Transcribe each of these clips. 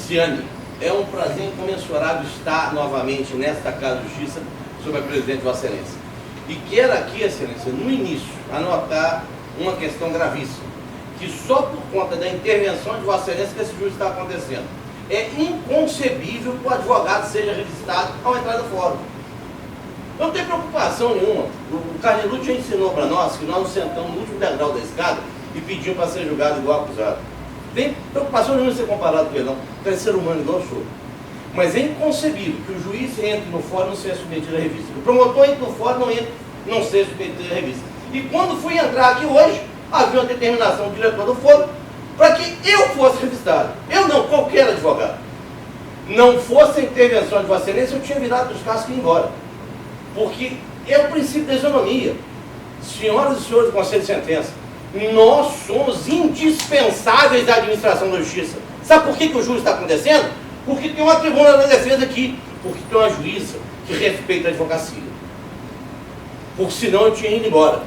Ciane, é um prazer incomensurável estar novamente nesta Casa de Justiça sob a presidente de Vossa Excelência. E quero aqui, Excelência, no início, anotar uma questão gravíssima, que só por conta da intervenção de Vossa Excelência que esse juízo está acontecendo. É inconcebível que o advogado seja registrado ao entrar no fórum. Não tem preocupação nenhuma. O Carnelucci já ensinou para nós que nós nos sentamos no último degrau da escada e pedimos para ser julgado igual acusado. Tem preocupação nenhuma em ser comparado com ele, não. Porque é ser humano igual eu sou. Mas é inconcebível que o juiz entre no fórum e não seja submetido à revista. Que o promotor entre no fórum e não seja submetido à revista. E quando fui entrar aqui hoje, havia uma determinação do diretor do fórum para que eu fosse revistado. Eu não, qualquer advogado. Não fosse a intervenção de Vossa Excelência, eu tinha virado dos casos que ia embora. Porque é o princípio da isonomia. Senhoras e senhores do Conselho de Sentença, nós somos indispensáveis da administração da justiça. Sabe por que o juiz está acontecendo? Porque tem uma tribuna da defesa aqui. Porque tem uma juíza que respeita a advocacia. Porque senão eu tinha ido embora.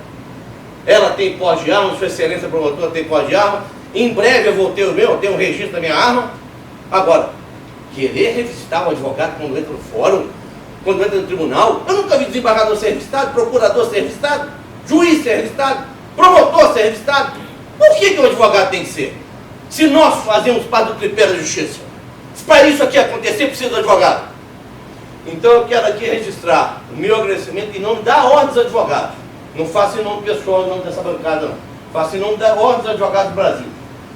Ela tem posse de arma, Sua Excelência promotora tem posse de arma. Em breve eu vou ter o meu, eu tenho um registro da minha arma. Agora, querer revisitar o advogado quando entra no fórum, quando entra no tribunal, eu nunca vi desembargador ser revistado, procurador ser revistado, juiz ser revistado, promotor ser revistado. Por que o advogado tem que ser? Se nós fazemos parte do tripé da justiça, se para isso aqui acontecer, precisa do advogado. Então eu quero aqui registrar o meu agradecimento em nome da Ordem dos Advogados. Não faço em nome pessoal, em nome dessa bancada, não. Faço em nome da Ordem dos Advogados do Brasil.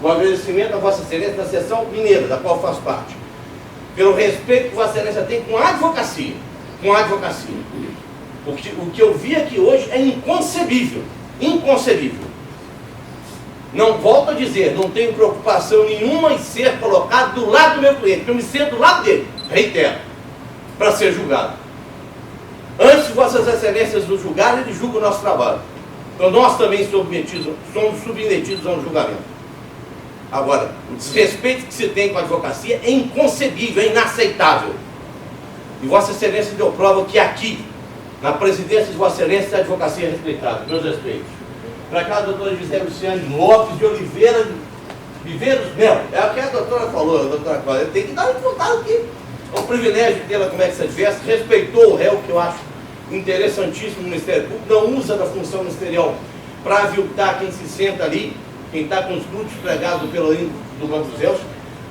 O agradecimento a Vossa Excelência da Seção Mineira, da qual faço parte. Pelo respeito que Vossa Excelência tem com a advocacia. Com a advocacia. Porque o que eu vi aqui hoje é inconcebível. Inconcebível. Não volto a dizer, não tenho preocupação nenhuma em ser colocado do lado do meu cliente, porque eu me sento do lado dele, reitero, para ser julgado. Antes de Vossas Excelências nos julgarem, eles julgam o nosso trabalho. Então nós também somos submetidos a um julgamento. Agora, o desrespeito que se tem com a advocacia é inconcebível, é inaceitável. E Vossa Excelência deu prova que aqui, na presidência de Vossa Excelência, a advocacia é respeitada. Meus respeitos. Para cá, a doutora Gisele Luciane Lopes de Oliveira, Viveiros Melo. É o que a doutora falou, a doutora Cláudia. Tem que dar um contato aqui. É um privilégio tê-la como ex-adversa. Respeitou o réu, que eu acho interessantíssimo no Ministério Público. Não usa da função ministerial para aviltar quem se senta ali, quem está com os glúteos pregados pelo hino do Banco dos Réus.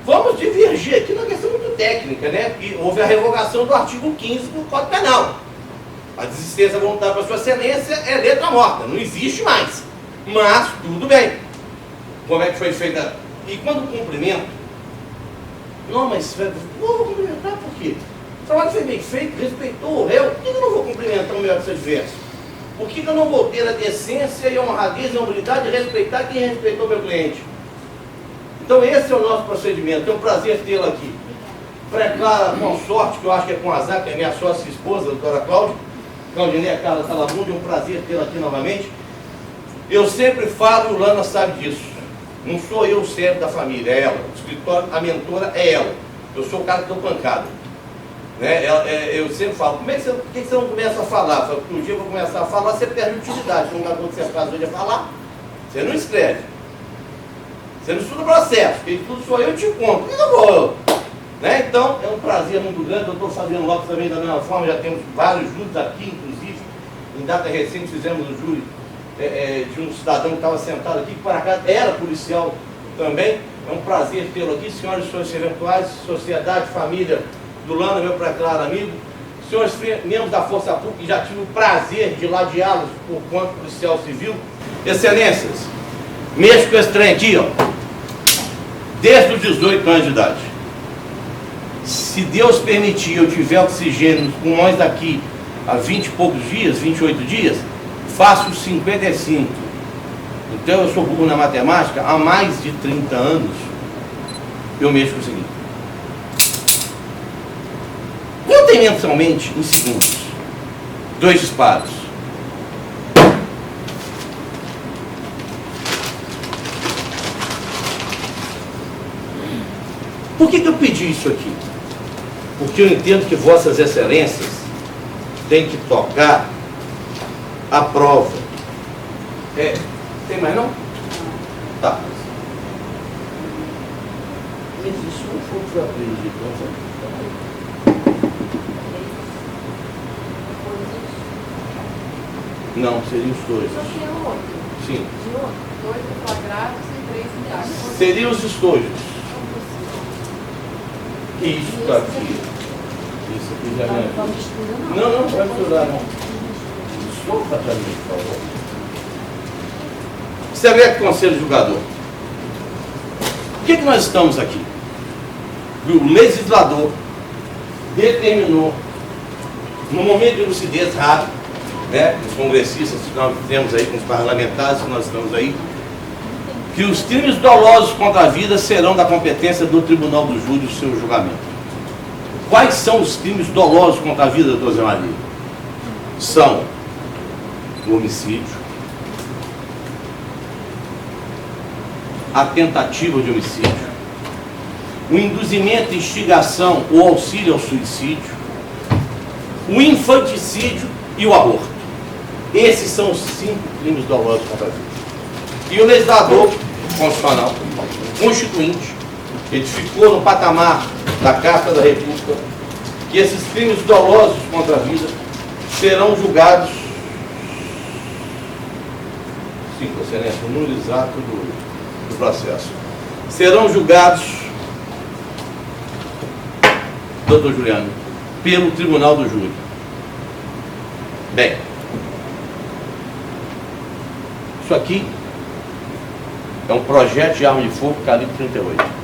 Vamos divergir aqui numa questão muito técnica, né? Que houve a revogação do artigo 15 do Código Penal. A desistência voluntária para Sua Excelência é letra morta, não existe mais. Mas, tudo bem. Como é que foi feita? E quando cumprimento, não, mas não vou cumprimentar por quê? O trabalho foi bem feito, respeitou o réu, por que eu não vou cumprimentar o meu adverso? Por que eu não vou ter a decência e a honradez e a humildade de respeitar quem respeitou meu cliente? Então esse é o nosso procedimento. É um prazer tê-la aqui. Preclara consorte, que eu acho que é com azar, que é minha sócia e esposa, a doutora Cláudia, Claudineia Carla Salamundi, é um prazer tê-la aqui novamente. Eu sempre falo, e o Lana sabe disso. Não sou eu o cérebro da família, é ela. O escritório, a mentora é ela. Eu sou o cara que deu pancada. Né? Eu sempre falo, por que você não começa a falar? Porque um dia eu vou começar a falar, você perde utilidade. Então, quando você faz hoje a falar, você não escreve. Você não estuda o processo. Quem tudo sou eu, te conto. Por que eu vou? Né? Então, é um prazer muito grande. Eu estou fazendo Lopes também da mesma forma. Já temos vários júris aqui, inclusive. Em data recente fizemos o júri de um cidadão que estava sentado aqui, que por acaso era policial também. É um prazer tê-lo aqui, senhoras e senhores eventuais, sociedade, família do Lana, meu preclaro amigo, senhores membros da Força Pública, que já tive o prazer de ladeá-los por quanto policial civil. Excelências, mexo com esse trem aqui, ó, desde os 18 anos de idade. Se Deus permitir, eu tiver oxigênio nos pulmões daqui há 20 e poucos dias, 28 dias, faço 55. Então eu sou burro na matemática, há mais de 30 anos eu mexo com o seguinte. Contem mensalmente em segundos. 2 disparos. Por que eu pedi isso aqui? Porque eu entendo que Vossas Excelências têm que tocar a prova. Tem mais não? Tá. Existe um fogo foi acreditado. Não, seriam os dois. Só tinha outro. Sim. De outro. 2 deflagrados e 3 milhares. Seriam os estojos. Isso está aqui. Isso aqui já não é. Não, não vai misturar, não. Solta para mim, por favor. Seleto Conselho Julgador. Por que nós estamos aqui? O legislador determinou, no momento de lucidez raro, né, os congressistas que nós temos aí, com os parlamentares que nós estamos aí, que os crimes dolosos contra a vida serão da competência do Tribunal do Júri, o seu julgamento. Quais são os crimes dolosos contra a vida, doutor Zé Maria? São o homicídio, a tentativa de homicídio, o induzimento, instigação ou auxílio ao suicídio, o infanticídio e o aborto. Esses são os 5 crimes dolosos contra a vida. E o legislador constitucional, constituinte, ele ficou no patamar da Carta da República, que esses crimes dolosos contra a vida serão julgados, sim, excelência, o número exato do processo, serão julgados, doutor Juliano, pelo Tribunal do Júri. Bem, isso aqui é um projeto de arma de fogo calibre 38.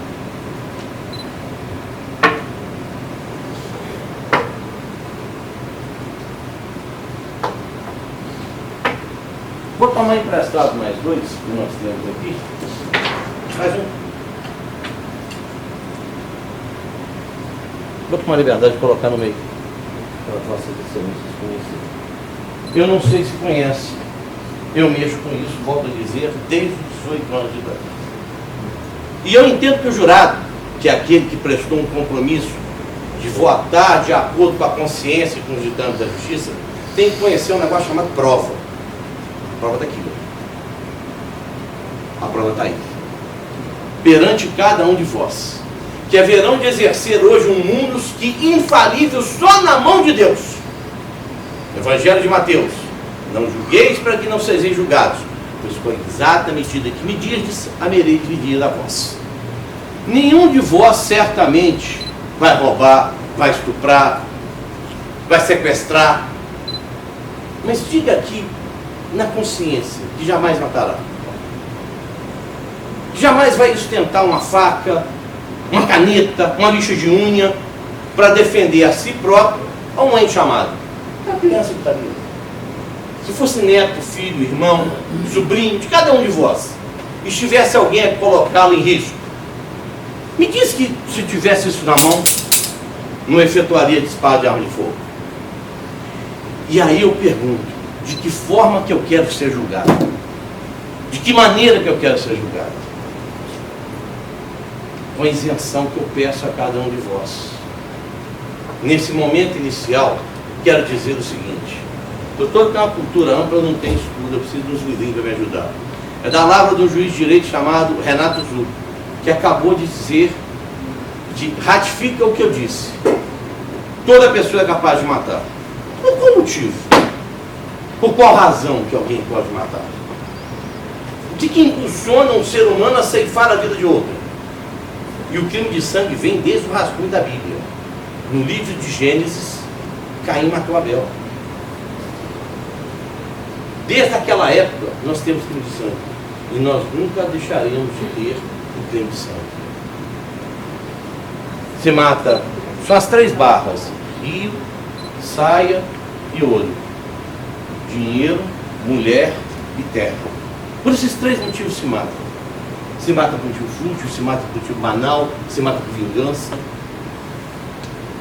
Vou tomar emprestado mais 2 que nós temos aqui. Mais um. Vou tomar a liberdade de colocar no meio, para vossas excelências conhecerem. Eu não sei se conhece. Eu mexo com isso, volto a dizer, desde os 18 anos de idade. E eu entendo que o jurado, que é aquele que prestou um compromisso de votar de acordo com a consciência e com os ditames da justiça, tem que conhecer um negócio chamado prova. A prova está aqui. A prova está aí. Perante cada um de vós, que haverão de exercer hoje um mundo que infalível só na mão de Deus. Evangelho de Mateus. Não julgueis para que não sejais julgados, pois com a exata medida que medirdes, havereis medida a vós. Nenhum de vós certamente vai roubar, vai estuprar, vai sequestrar, mas diga aqui, na consciência, que jamais matará. Que jamais vai sustentar uma faca, uma caneta, uma lixa de unha, para defender a si próprio ou um ente chamado. É a criança que está ali. Se fosse neto, filho, irmão, sobrinho, de cada um de vós, e estivesse alguém a colocá-lo em risco, me diz que se tivesse isso na mão, não efetuaria disparo de arma de fogo. E aí eu pergunto, de que forma que eu quero ser julgado? De que maneira que eu quero ser julgado? Com a isenção que eu peço a cada um de vós. Nesse momento inicial, quero dizer o seguinte: doutor, tem uma cultura ampla, eu não tenho estudo, eu preciso de uns livrinhos para me ajudar. É da palavra de um juiz de direito chamado Renato Zul, que acabou de dizer, ratifica o que eu disse. Toda pessoa é capaz de matar. Por qual motivo? Por qual razão que alguém pode matar? O que impulsiona um ser humano a ceifar a vida de outro? E o crime de sangue vem desde o rascunho da Bíblia. No livro de Gênesis, Caim matou Abel. Desde aquela época, nós temos crime de sangue. E nós nunca deixaremos de ter o crime de sangue. Se mata, são as 3 barras: rio, saia e ouro. Dinheiro, mulher e terra. Por esses 3 motivos se mata. Se mata por motivo fútil, se mata por motivo banal, se mata por vingança.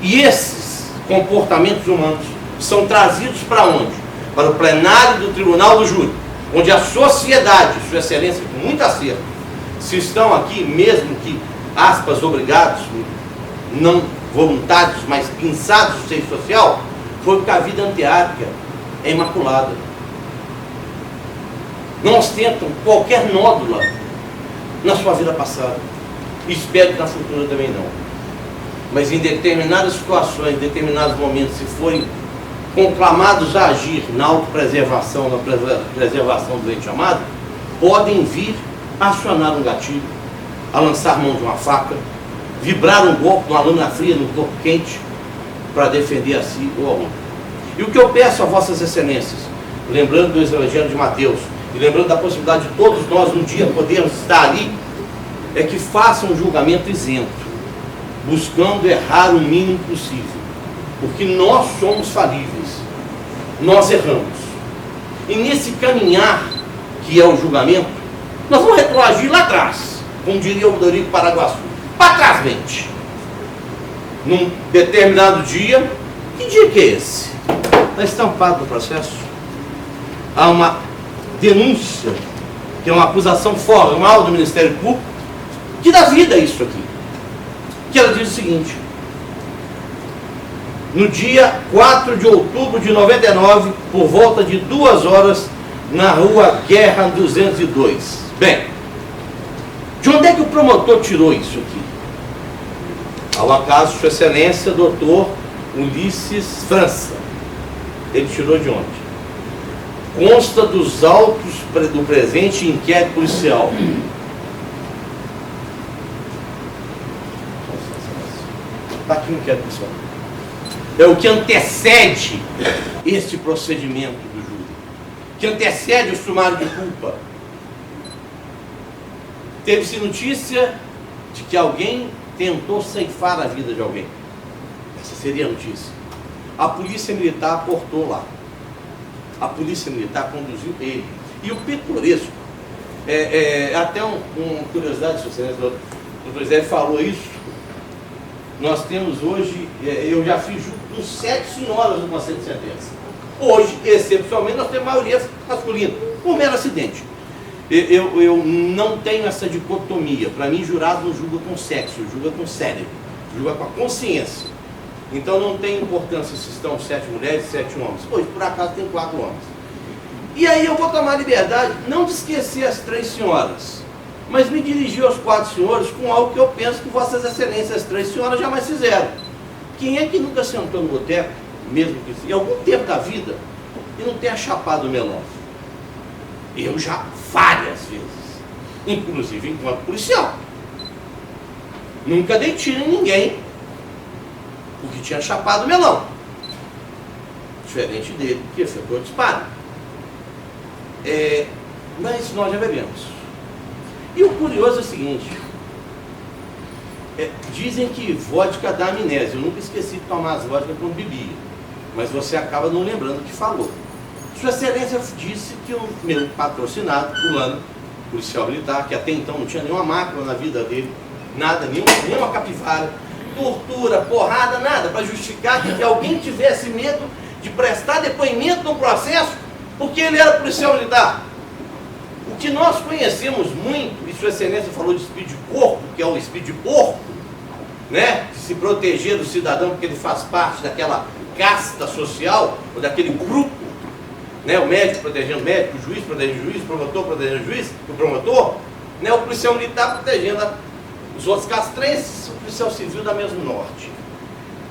E esses comportamentos humanos são trazidos para onde? Para o plenário do Tribunal do Júri, onde a sociedade, Sua Excelência, com muito acerto, se estão aqui, mesmo que, aspas, obrigados, não voluntários, mas pinçados do seio social, foi porque a vida anteática é imaculada. Não ostentam qualquer nódula na sua vida passada. Espero que na futura também não. Mas em determinadas situações, em determinados momentos, se forem conclamados a agir na autopreservação, na preservação do ente amado, podem vir a acionar um gatilho, a lançar mão de uma faca, vibrar um golpe, uma lâmina fria no corpo quente, para defender a si ou a outro. E o que eu peço a vossas excelências, lembrando do Evangelho de Mateus, e lembrando da possibilidade de todos nós um dia podermos estar ali, é que façam um julgamento isento, buscando errar o mínimo possível, porque nós somos falíveis, nós erramos. E nesse caminhar, que é o julgamento, nós vamos retroagir lá atrás, como diria o Dorico Paraguaçu, para trás mente. Num determinado dia, que dia que é esse? Está estampado no processo. Há uma denúncia, que é uma acusação formal do Ministério Público, que dá vida a isso aqui. Que ela diz o seguinte: no dia 4 de outubro de 99, por volta de 2 horas, na rua Guerra 202. Bem, de onde é que o promotor tirou isso aqui? Ao acaso, Sua Excelência, doutor Ulisses França. Ele tirou de onde? Consta dos autos do presente inquérito policial. Está aqui o inquérito policial. É o que antecede este procedimento do júri, que antecede o sumário de culpa. Teve-se notícia de que alguém tentou ceifar a vida de alguém. Essa seria a notícia. A polícia militar aportou lá. A polícia militar conduziu ele. E o pitoresco, até uma curiosidade, se você lembra, o presidente falou isso. Nós temos hoje, eu já fiz junto com 7 senhoras no conselho de sentença. Hoje, excepcionalmente, nós temos maioria masculina, por mero acidente. Eu não tenho essa dicotomia. Para mim, jurado não julga com sexo, julga com cérebro, julga com a consciência. Então não tem importância se estão 7 mulheres e 7 homens. Hoje, por acaso, tem 4 homens. E aí eu vou tomar liberdade, não de esquecer as 3 senhoras, mas me dirigir aos 4 senhores com algo que eu penso que vossas excelências, as 3 senhoras, jamais fizeram. Quem é que nunca sentou no boteco, mesmo que em algum tempo da vida, e não tenha chapado o melão? Eu já várias vezes, inclusive enquanto policial. Nunca dei tiro em ninguém porque tinha chapado o melão. Diferente dele, que efetuou o disparo. Mas nós já bebemos. E o curioso é o seguinte: dizem que vodka dá amnésia. Eu nunca esqueci de tomar as vodkas quando bebia, mas você acaba não lembrando o que falou. Sua Excelência disse que o meu patrocinado, fulano, policial militar, que até então não tinha nenhuma mácula na vida dele, nada, nenhuma capivara, tortura, porrada, nada, para justificar que alguém tivesse medo de prestar depoimento no processo, porque ele era policial militar. O que nós conhecemos muito, e Sua Excelência falou de espírito de corpo, que é o espírito de porco, né? De se proteger do cidadão porque ele faz parte daquela casta social, ou daquele grupo, né? O médico protegendo o médico, o juiz protegendo o juiz, o promotor protegendo o juiz, o promotor, né? O policial militar protegendo os outros castrenses, o policial civil da mesmo norte.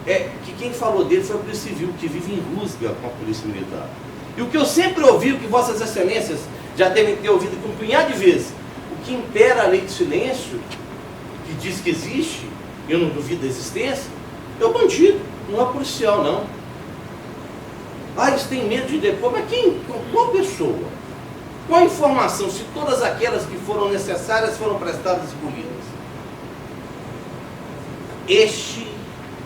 Que quem falou dele foi o polícia civil, que vive em rusga com a polícia militar. E o que eu sempre ouvi, o que vossas excelências já devem ter ouvido com um punhado de vezes, o que impera a lei de silêncio, que diz que existe, eu não duvido da existência, é o bandido, não é o policial, não. Eles têm medo de depor, mas qual pessoa? Qual a informação, se todas aquelas que foram necessárias foram prestadas e colhidas? Este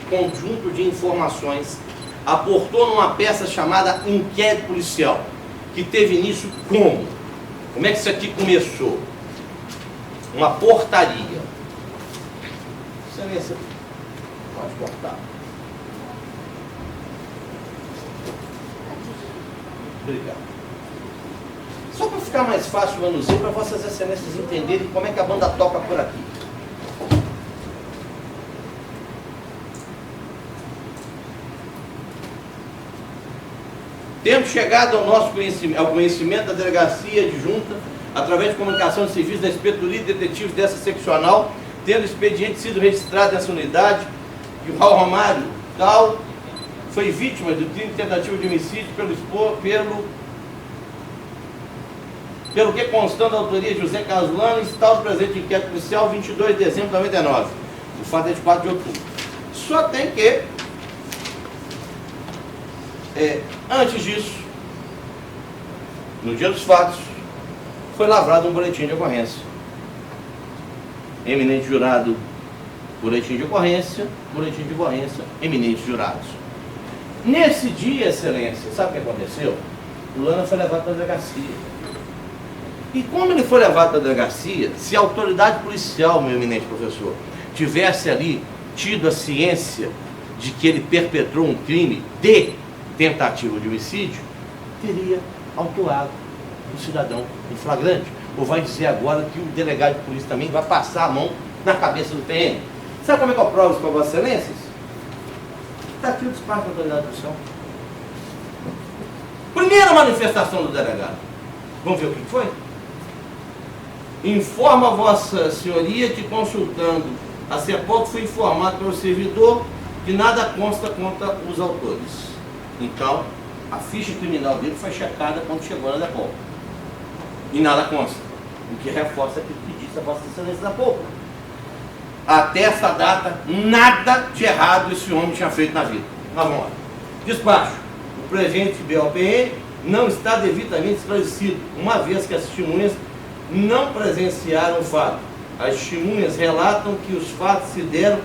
conjunto de informações aportou numa peça chamada Inquérito Policial, que teve início como? Como é que isso aqui começou? Uma portaria. Excelência, pode cortar. Obrigado. Só para ficar mais fácil o manuseio, para vossas excelências entenderem como é que a banda toca por aqui. Temos chegado ao nosso conhecimento, ao conhecimento da delegacia adjunta, através de comunicação de serviços da inspetoria e detetives dessa seccional, tendo o expediente sido registrado nessa unidade, que o Raul Romário tal foi vítima do crime de tentativa de homicídio pelo que constando a autoria de José Carlos Lano, instaura o presente inquérito policial 22 de dezembro de 99. O fato é de 4 de outubro. Só tem que, antes disso, no dia dos fatos, foi lavrado um boletim de ocorrência. Eminente jurado, boletim de ocorrência, eminentes jurados. Nesse dia, excelência, sabe o que aconteceu? O Lano foi levado para a delegacia. E como ele foi levado para a delegacia, se a autoridade policial, meu eminente professor, tivesse ali tido a ciência de que ele perpetrou um crime de tentativa de homicídio, teria autuado o cidadão em flagrante. Ou vai dizer agora que o delegado de polícia também vai passar a mão na cabeça do PM. Sabe como é que eu provo isso para Vossas Excelências? Está aqui o despacho da autoridade policial. Primeira manifestação do delegado. Vamos ver o que foi? Informa a Vossa Senhoria que, consultando a CEPOL, foi informado pelo servidor que nada consta contra os autores. Então, a ficha criminal dele foi checada quando chegou na CEPOL. E nada consta. O que reforça aquilo que disse a Vossa Excelência da pouco. Até essa data, nada de errado esse homem tinha feito na vida. Mas vamos lá. Despacho. O presente BOPM não está devidamente esclarecido, uma vez que as testemunhas não presenciaram o fato. As testemunhas relatam que os fatos se deram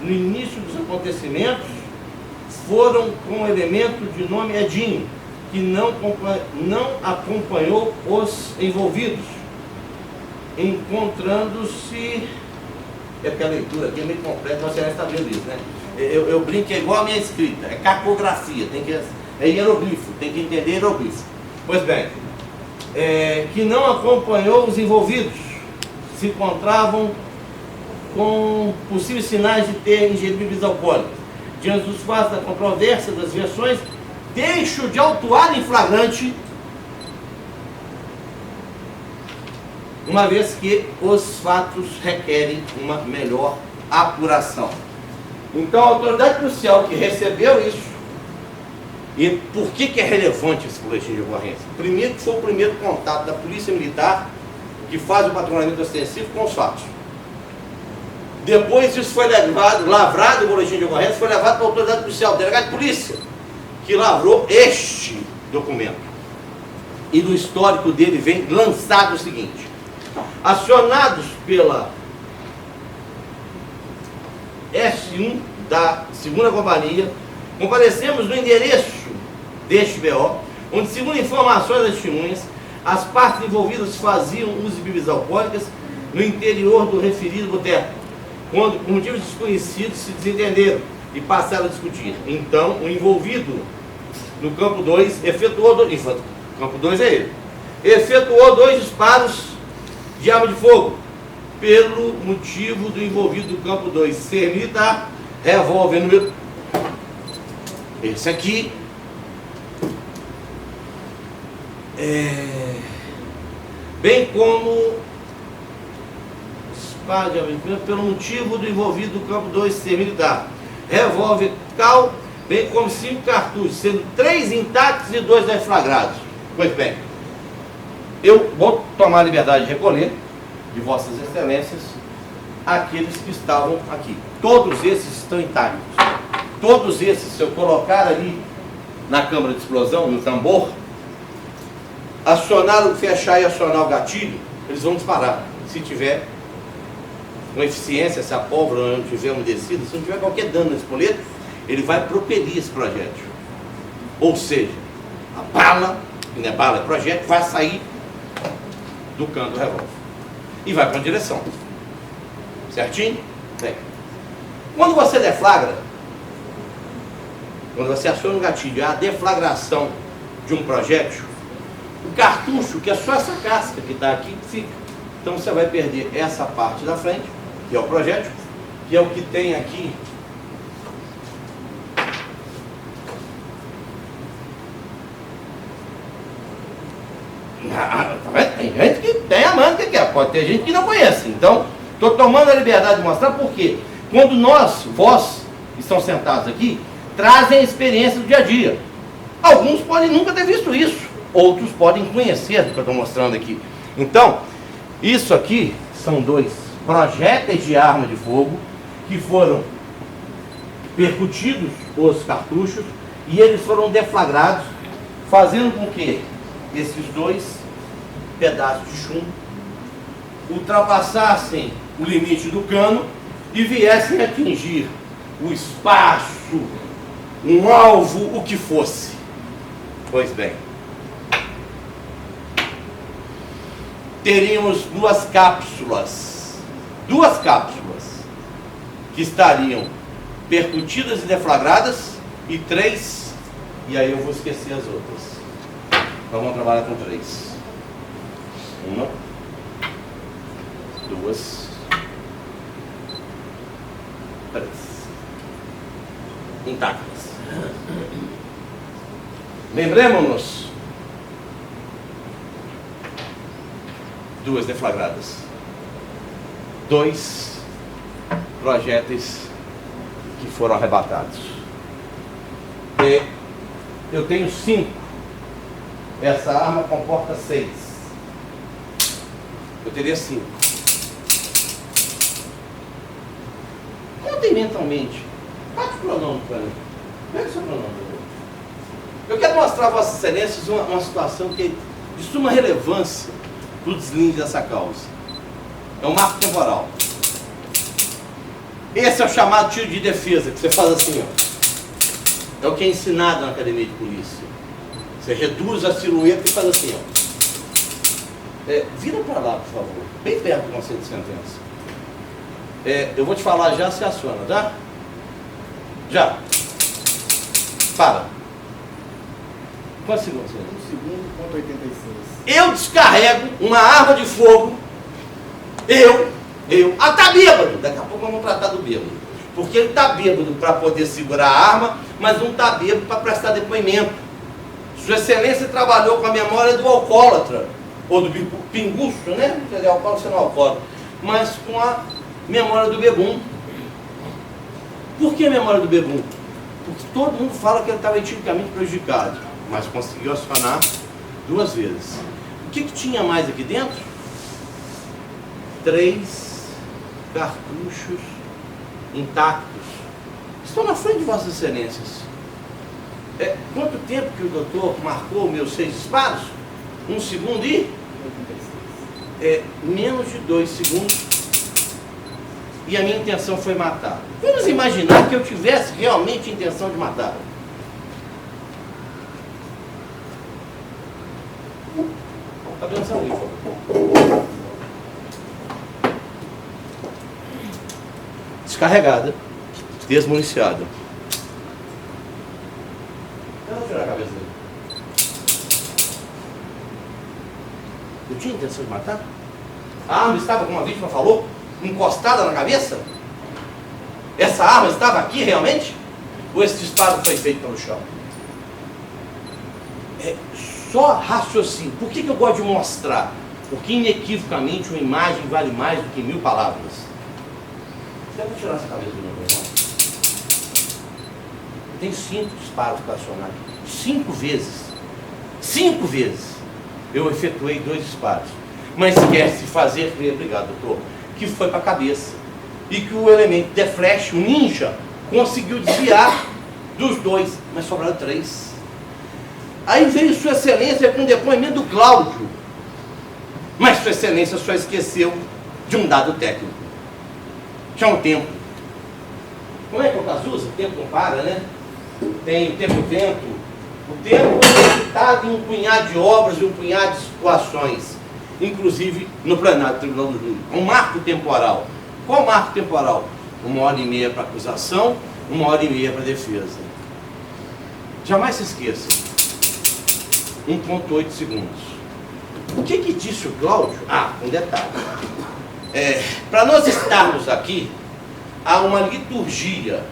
no início dos acontecimentos, foram com um elemento de nome Edinho, que não acompanhou os envolvidos, encontrando-se... É porque a leitura aqui é meio completa, você já está vendo isso, né? Eu brinco, é igual a minha escrita, é cartografia, é hieroglifo, tem que entender hieroglifo. Pois bem, que não acompanhou os envolvidos, se encontravam com possíveis sinais de ter ingerido bebidas alcoólicas. Diante dos fatos da controvérsia das versões, deixo de autuar em flagrante, uma vez que os fatos requerem uma melhor apuração. Então, a autoridade policial que recebeu isso, e por que é relevante esse boletim de ocorrência? Primeiro, que foi o primeiro contato da Polícia Militar que faz o patrulhamento ostensivo com os fatos. Depois isso foi lavrado o boletim de ocorrência, foi levado para a autoridade policial, o delegado de polícia, que lavrou este documento. E no histórico dele vem lançado o seguinte: acionados pela S1 da 2ª Companhia, comparecemos no endereço deste BO, onde, segundo informações das testemunhas, as partes envolvidas faziam uso de bebidas alcoólicas no interior do referido boteco, quando, por motivos desconhecidos, se desentenderam e passaram a discutir. Então, o envolvido no campo 2 efetuou campo 2 é ele. Efetuou 2 disparos de arma de fogo, pelo motivo do envolvido do campo 2 ser militar, revólver número... Esse aqui bem como pelo motivo do envolvido do campo 2 ser militar, revólver cal, bem como 5 cartuchos, sendo 3 intactos e 2 deflagrados. Pois bem, eu vou tomar a liberdade de recolher de Vossas Excelências aqueles que estavam aqui. Todos esses estão intactos. Todos esses, se eu colocar ali na câmara de explosão, no tambor, fechar e acionar o gatilho, eles vão disparar. Se tiver uma eficiência, se a pólvora não tiver umedecida, se não tiver qualquer dano nesse espoleto, ele vai propelir esse projétil. Ou seja, a bala, que não é bala, é projétil, vai sair do cano do revólver e vai para uma direção. Certinho? Bem, quando você deflagra, quando você aciona o gatilho, a deflagração de um projétil, o cartucho, que é só essa casca que está aqui, fica. Então você vai perder essa parte da frente, que é o projétil, que é o que tem aqui tem gente que tem a manga que quer, pode ter gente que não conhece. Então, Estou tomando a liberdade de mostrar porque quando vós, que estão sentados aqui, trazem a experiência do dia a dia. Alguns podem nunca ter visto isso, outros podem conhecer o que eu estou mostrando aqui. Então, isso aqui são 2 projéteis de arma de fogo que foram percutidos os cartuchos e eles foram deflagrados, fazendo com que esses 2 pedaços de chumbo ultrapassassem o limite do cano e viessem atingir o espaço, um alvo, o que fosse. Pois bem, teríamos 2 cápsulas que estariam percutidas e deflagradas e 3, e aí eu vou esquecer as outras. Então vamos trabalhar com 3. 1, 2, 3. Intactas. Lembremos-nos. 2 deflagradas. 2 projéteis que foram arrebatados. Eu tenho 5. Essa arma comporta 6. Eu teria 5. Contem mentalmente. Bate o cronômetro para mim. Pega o seu cronômetro. Eu quero mostrar a Vossas Excelências uma situação que é de suma relevância para o deslinde dessa causa. É um marco temporal. Esse é o chamado tiro de defesa, que você faz assim, ó. É o que é ensinado na academia de polícia. Você reduz a silhueta e faz assim, ó. Vira para lá, por favor. Bem perto do conceito de sentença. Eu vou te falar já, se aciona, tá? Já. Para. Quantos segundos? 1 segundo, ponto 86. Eu descarrego uma arma de fogo. Tá bêbado. Daqui a pouco vamos tratar do bêbado. Porque ele tá bêbado para poder segurar a arma, mas não tá bêbado para prestar depoimento. Sua Excelência trabalhou com a memória do alcoólatra, ou do pinguço, né? Não seria alcoólatra, você não é alcoólatra, mas com a memória do bebum. Por que a memória do bebum? Porque todo mundo fala que ele estava eticamente prejudicado, mas conseguiu acionar 2 vezes. O que tinha mais aqui dentro? 3 cartuchos intactos. Estão na frente de Vossas Excelências. Quanto tempo que o doutor marcou meus 6 disparos? 1 segundo e? Menos de 2 segundos. E a minha intenção foi matar. Vamos imaginar que eu tivesse realmente intenção de matar. Atenção aí, por favor. Descarregada, desmuniciada. Eu vou tirar a cabeça dele. Eu tinha intenção de matar? A arma estava, como a vítima falou, encostada na cabeça? Essa arma estava aqui realmente? Ou esse disparo foi feito pelo chão? Só raciocínio. Por que eu gosto de mostrar? Porque inequivocamente uma imagem vale mais do que 1000 palavras. Eu vou tirar essa cabeça do meu irmão. Eu tenho 5 disparos para acionar. 5 vezes. 5 vezes. Eu efetuei 2 disparos. Mas esquece de fazer, obrigado, doutor, que foi para a cabeça. E que o elemento de flash, o ninja, conseguiu desviar dos 2, mas sobraram 3. Aí veio Sua Excelência com o depoimento do Cláudio. Mas Sua Excelência só esqueceu de um dado técnico. Chama o tempo. Como é que é o Cazuza? O tempo não para, né? Tem o tempo e o vento. O tempo é limitado em um punhado de obras e um punhado de situações. Inclusive no plenário do Tribunal do Júri. Um marco temporal. Qual marco temporal? 1h30 para acusação, 1h30 para defesa. Jamais se esqueça. 1,8 segundos. O que disse o Cláudio? Um detalhe. Para nós estarmos aqui, há uma liturgia,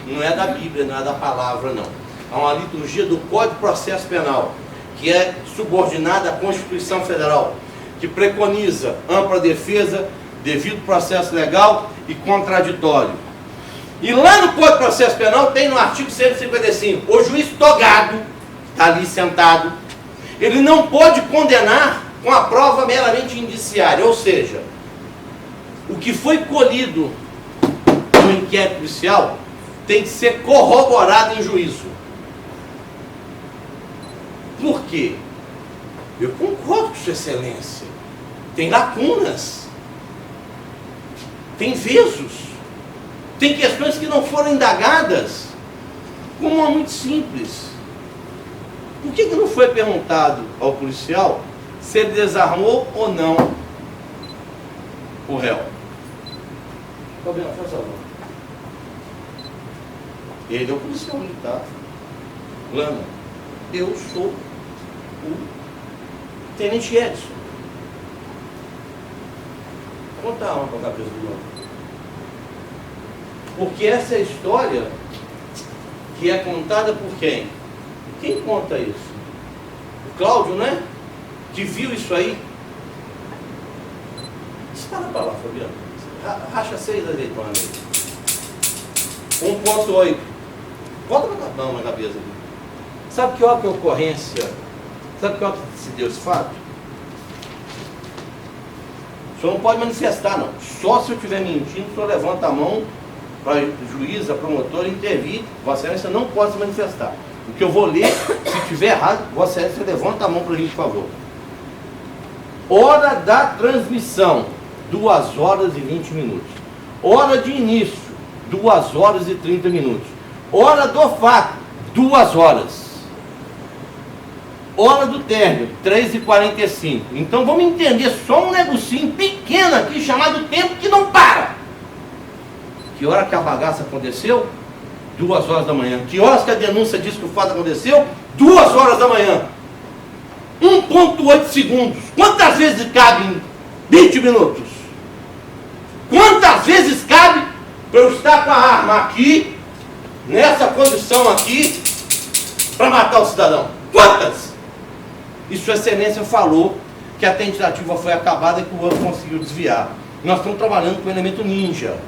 não é da Bíblia, não é da palavra, não. Há uma liturgia do Código de Processo Penal, que é subordinada à Constituição Federal, que preconiza ampla defesa, devido processo legal e contraditório. E lá no Código de Processo Penal tem no artigo 155, o juiz togado, está ali sentado, ele não pode condenar com a prova meramente indiciária, ou seja, o que foi colhido no inquérito policial tem que ser corroborado em juízo. Por quê? Eu concordo com Sua Excelência. Tem lacunas, tem vezos, tem questões que não foram indagadas, como uma muito simples. Por que não foi perguntado ao policial se ele desarmou ou não o réu? Fabiano, faz favor. Ele é o policial militar. Lana, eu sou o Tenente Edson. Conta a alma para a cabeça do Lana. Porque essa é a história que é contada por quem? Quem conta isso? O Cláudio, né? Que viu isso aí. Dispara para lá, Fabiano. Racha 6 azeitonas. 1,8. Volta para na cabeça aqui. Sabe que hora que é ocorrência? Sabe que hora que se deu esse fato? O senhor não pode manifestar, não. Só se eu estiver mentindo, o senhor levanta a mão para o juiz, a promotora intervir. Vossa Excelência não pode se manifestar. O que eu vou ler, se estiver errado, Vossa Excelência levanta a mão para a gente, por favor. Hora da transmissão, 2 horas e 20 minutos. Hora de início, 2 horas e 30 minutos. Hora do fato, 2 horas. Hora do término, 3h45. Então vamos entender só um negocinho pequeno aqui, chamado tempo que não para. Que hora que a bagaça aconteceu? 2 horas da manhã. Que horas que a denúncia diz que o fato aconteceu? 2 horas da manhã. 1,8 segundos. Quantas vezes cabe em 20 minutos? Quantas vezes cabe para eu estar com a arma aqui, nessa condição aqui, para matar o cidadão? Quantas? E Sua Excelência falou que a tentativa foi acabada e que o outro conseguiu desviar. Nós estamos trabalhando com o elemento ninja,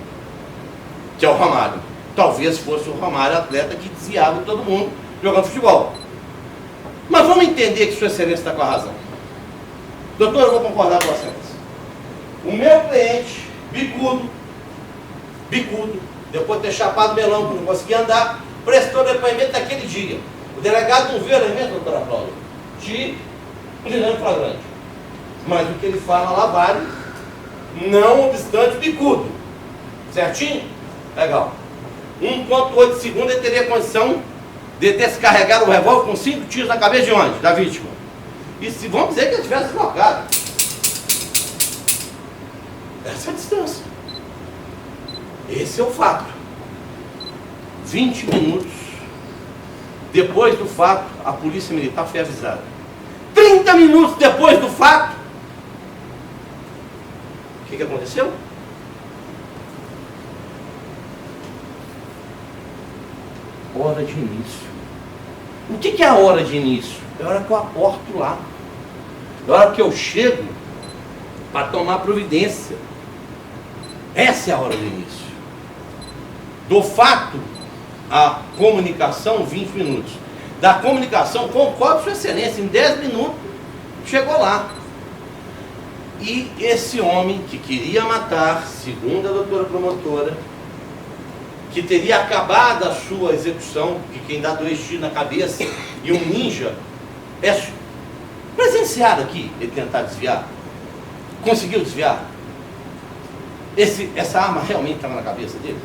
que é o Ramalho. Talvez fosse o Ramalho atleta que desviava todo mundo jogando futebol. Mas vamos entender que Sua Excelência está com a razão. Doutor, eu vou concordar com vocês. O meu cliente, bicudo, depois de ter chapado melão, que não conseguia andar, prestou depoimento naquele dia. O delegado não viu elemento, doutora Cláudia, de prisão flagrante. Mas o que ele fala lá vale, não obstante bicudo. Certinho? Legal. 1,8 segundos ele teria condição de descarregar o revólver com 5 tiros na cabeça de onde? Da vítima. E se vamos dizer que ele tivesse colocado. Essa é a distância. Esse é o fato. 20 minutos depois do fato, a polícia militar foi avisada. 30 minutos depois do fato, o que aconteceu? Hora de início. O que é a hora de início? É a hora que eu aporto lá. É a hora que eu chego para tomar providência. Essa é a hora do início. Do fato, a comunicação, 20 minutos. Da comunicação, concordo com Sua Excelência, em 10 minutos, chegou lá. E esse homem que queria matar, segundo a doutora promotora, que teria acabado a sua execução, que quem dá 2 tiros na cabeça e um ninja, é presenciado aqui, ele tentar desviar. Conseguiu desviar? Essa arma realmente estava na cabeça dele?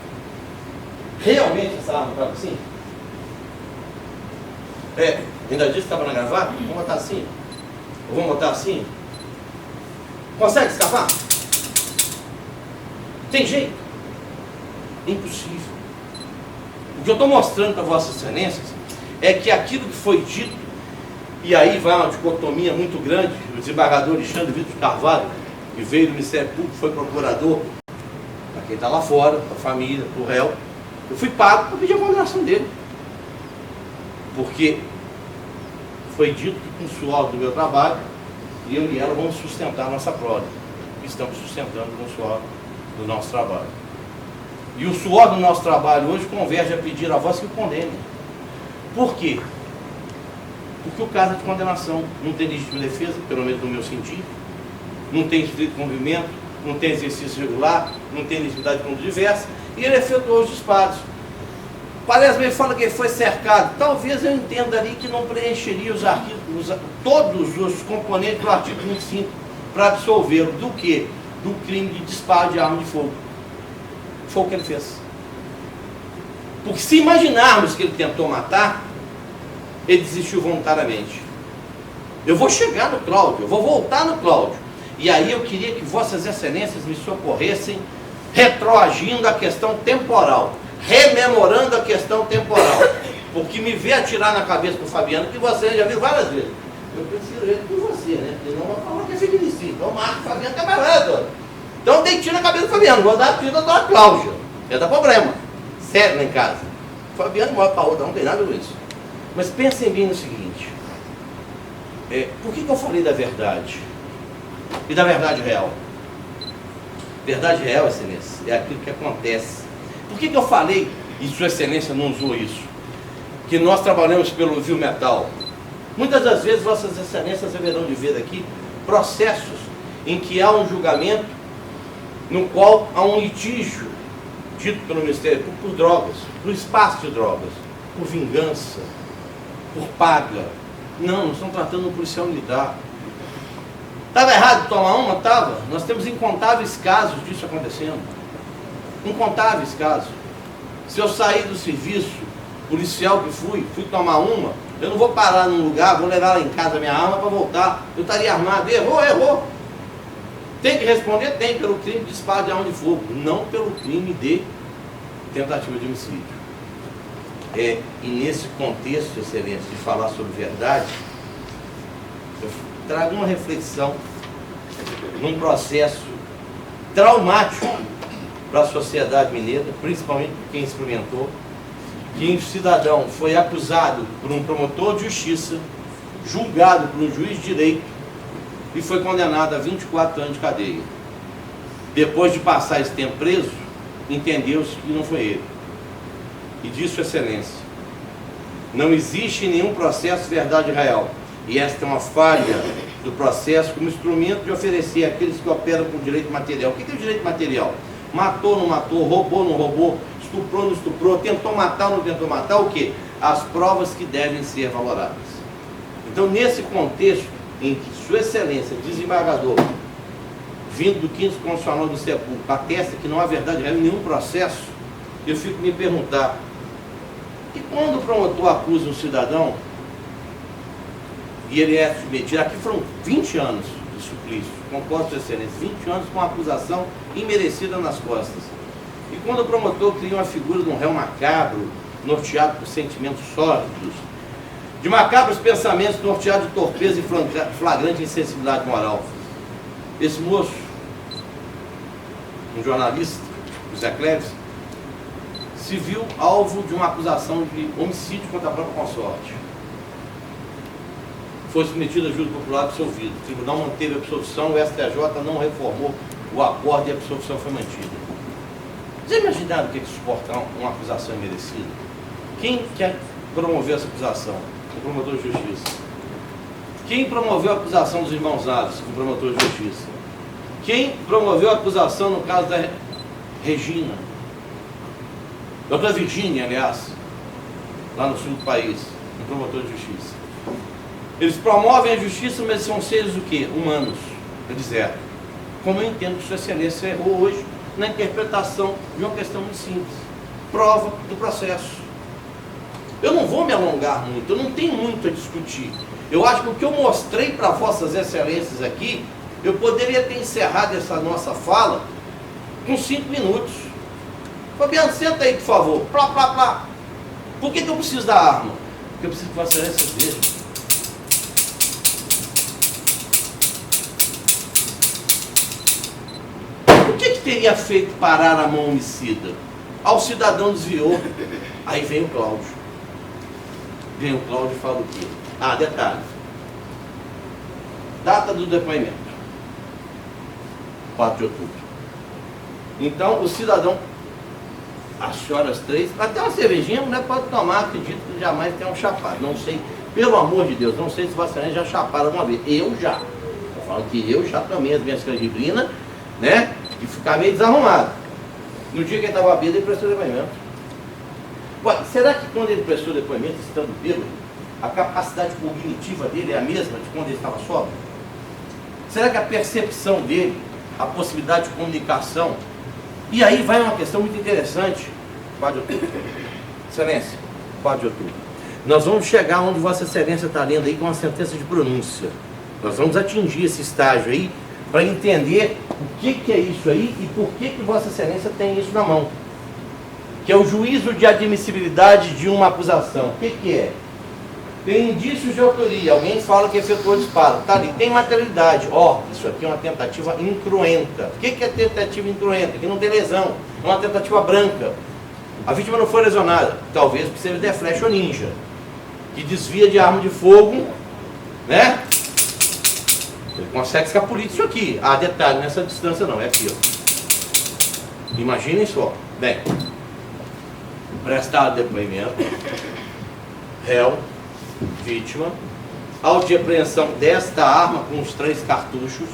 Realmente essa arma estava assim? Ainda disse que estava na gravata? Vamos botar assim? Ou vamos botar assim? Consegue escapar? Tem jeito? Impossível. O que eu estou mostrando para Vossas Excelências é que aquilo que foi dito, e aí vai uma dicotomia muito grande, o desembargador Alexandre Vitor Carvalho, que veio do Ministério Público, foi procurador, para quem está lá fora, para a família, para o réu, eu fui pago para pedir a condenação dele. Porque foi dito que com o suor do meu trabalho, eu e ela vamos sustentar a nossa prole. estamos sustentando com o suor do nosso trabalho. E o suor do nosso trabalho hoje converge a pedir a voz que o condene. Por quê? Porque o caso é de condenação. Não tem legítima defesa, pelo menos no meu sentido. Não tem estrito convivimento, não tem exercício regular, não tem legitimidade de conduta diversa. E ele efetuou os disparos. Parece que ele fala que ele foi cercado. Talvez eu entenda ali que não preencheria os artigos, todos os componentes do artigo 25 para absolvê-lo do quê? Do crime de disparo de arma de fogo. Foi o que ele fez. Porque se imaginarmos que ele tentou matar, ele desistiu voluntariamente. Eu vou chegar no Cláudio, eu vou voltar no Cláudio. E aí eu queria que vossas excelências me socorressem retroagindo a questão temporal, rememorando a questão temporal. Porque me vê atirar na cabeça do Fabiano, que você já viu várias vezes. Eu preciso ele por você, né? Porque não vou falar que é feminicídio. Então mata o Fabiano, que é mais então tem tiro na cabeça do Fabiano, vou dar tiro da Cláudia. Ia dar problema. Sério lá em casa. O Fabiano morre para outra, não tem nada com isso. Mas pensem bem no seguinte. Por que eu falei da verdade? E da verdade real? Verdade real, excelência, é aquilo que acontece. Por que eu falei, e sua excelência não usou isso? Que nós trabalhamos pelo Viu Metal. Muitas das vezes vossas excelências haverão de ver aqui processos em que há um julgamento no qual há um litígio dito pelo Ministério Público por drogas, por espaço de drogas, por vingança, por paga. Não, nós estamos tratando um policial militar. Estava errado tomar uma? Estava. Nós temos incontáveis casos disso acontecendo. Incontáveis casos. Se eu sair do serviço policial que fui tomar uma, eu não vou parar num lugar, vou levar lá em casa a minha arma para voltar. Eu estaria armado. Errou. Tem que responder? Tem, pelo crime de disparo de arma de fogo, não pelo crime de tentativa de homicídio. E nesse contexto, excelência, de falar sobre verdade, eu trago uma reflexão num processo traumático para a sociedade mineira, principalmente por quem experimentou, que um cidadão foi acusado por um promotor de justiça, julgado por um juiz de direito, e foi condenado a 24 anos de cadeia. Depois de passar esse tempo preso, entendeu-se que não foi ele. E disse sua excelência, não existe nenhum processo de verdade real. E esta é uma falha do processo como instrumento de oferecer àqueles que operam com direito material. O que é o direito material? Matou, não matou, roubou, não roubou, estuprou, não estuprou, tentou matar, não tentou matar, o quê? As provas que devem ser valoradas. Então, nesse contexto, em que sua excelência, desembargador, vindo do 5º Constitucional do Ministério Público, atesta que não há verdade real em nenhum processo, eu fico me perguntar, e quando o promotor acusa um cidadão, e ele é submetido, aqui foram 20 anos de suplício, concordo com sua excelência, 20 anos com acusação imerecida nas costas. E quando o promotor cria uma figura de um réu macabro, norteado por sentimentos sórdidos, de macabros pensamentos norteados de torpeza e flagrante insensibilidade moral. Esse moço, um jornalista, José Cleves, se viu alvo de uma acusação de homicídio contra a própria consorte. Foi submetido a júri popular absolvido. O tribunal manteve a absolvição, o STJ não reformou o acordo e a absolvição foi mantida. Vocês imaginaram o que suporta uma acusação imerecida? Quem quer promover essa acusação? O promotor de justiça. Quem promoveu a acusação dos irmãos Aves? O promotor de justiça. Quem promoveu a acusação no caso da Regina? Doutora Virgínia, aliás, lá no sul do país, o promotor de justiça. Eles promovem a justiça, mas são seres o quê? Humanos. Eles erram. Como eu entendo que sua excelência errou hoje na interpretação de uma questão muito simples. Prova do processo. Eu não vou me alongar muito, eu não tenho muito a discutir. Eu acho que o que eu mostrei para vossas excelências aqui, eu poderia ter encerrado essa nossa fala com 5 minutos. Fabiano, senta aí, por favor. Plá, plá, plá. Por que eu preciso da arma? Porque eu preciso que vossas excelências vejam. O que teria feito parar a mão homicida? O cidadão desviou. Aí vem o Cláudio. Vem o Cláudio e fala o quê? Detalhe. Data do depoimento. 4 de outubro. Então, o cidadão, as senhoras 3, até uma cervejinha a mulher pode tomar, acredito que jamais tenham chapado. Não sei, pelo amor de Deus, não sei se vocês já chaparam alguma vez. Eu já. Eu falo que eu já tomei as minhas canjibrinas, né? E ficar meio desarrumado. No dia que ele estava bêbado, ele prestou depoimento. Ué, será que quando ele prestou depoimento, estando bêbado, a capacidade cognitiva dele é a mesma de quando ele estava sóbrio? Será que a percepção dele, a possibilidade de comunicação... E aí vai uma questão muito interessante. 4 de outubro. Excelência, 4 de outubro. Nós vamos chegar onde Vossa Excelência está lendo aí com uma sentença de pronúncia. Nós vamos atingir esse estágio aí para entender o que é isso aí e por que Vossa Excelência tem isso na mão. Que é o juízo de admissibilidade de uma acusação. O que é? Tem indícios de autoria, alguém fala que efetuou disparo, está ali, tem materialidade, isso aqui é uma tentativa incruenta. O que é tentativa incruenta? Que não tem lesão, é uma tentativa branca. A vítima não foi lesionada, talvez porque seja de flecha ou ninja, que desvia de arma de fogo, né? Ele consegue escapulir disso aqui. Detalhe, nessa distância não, é aqui, ó. Imaginem só. Bem, prestado depoimento, réu, vítima, auto de apreensão desta arma com os 3 cartuchos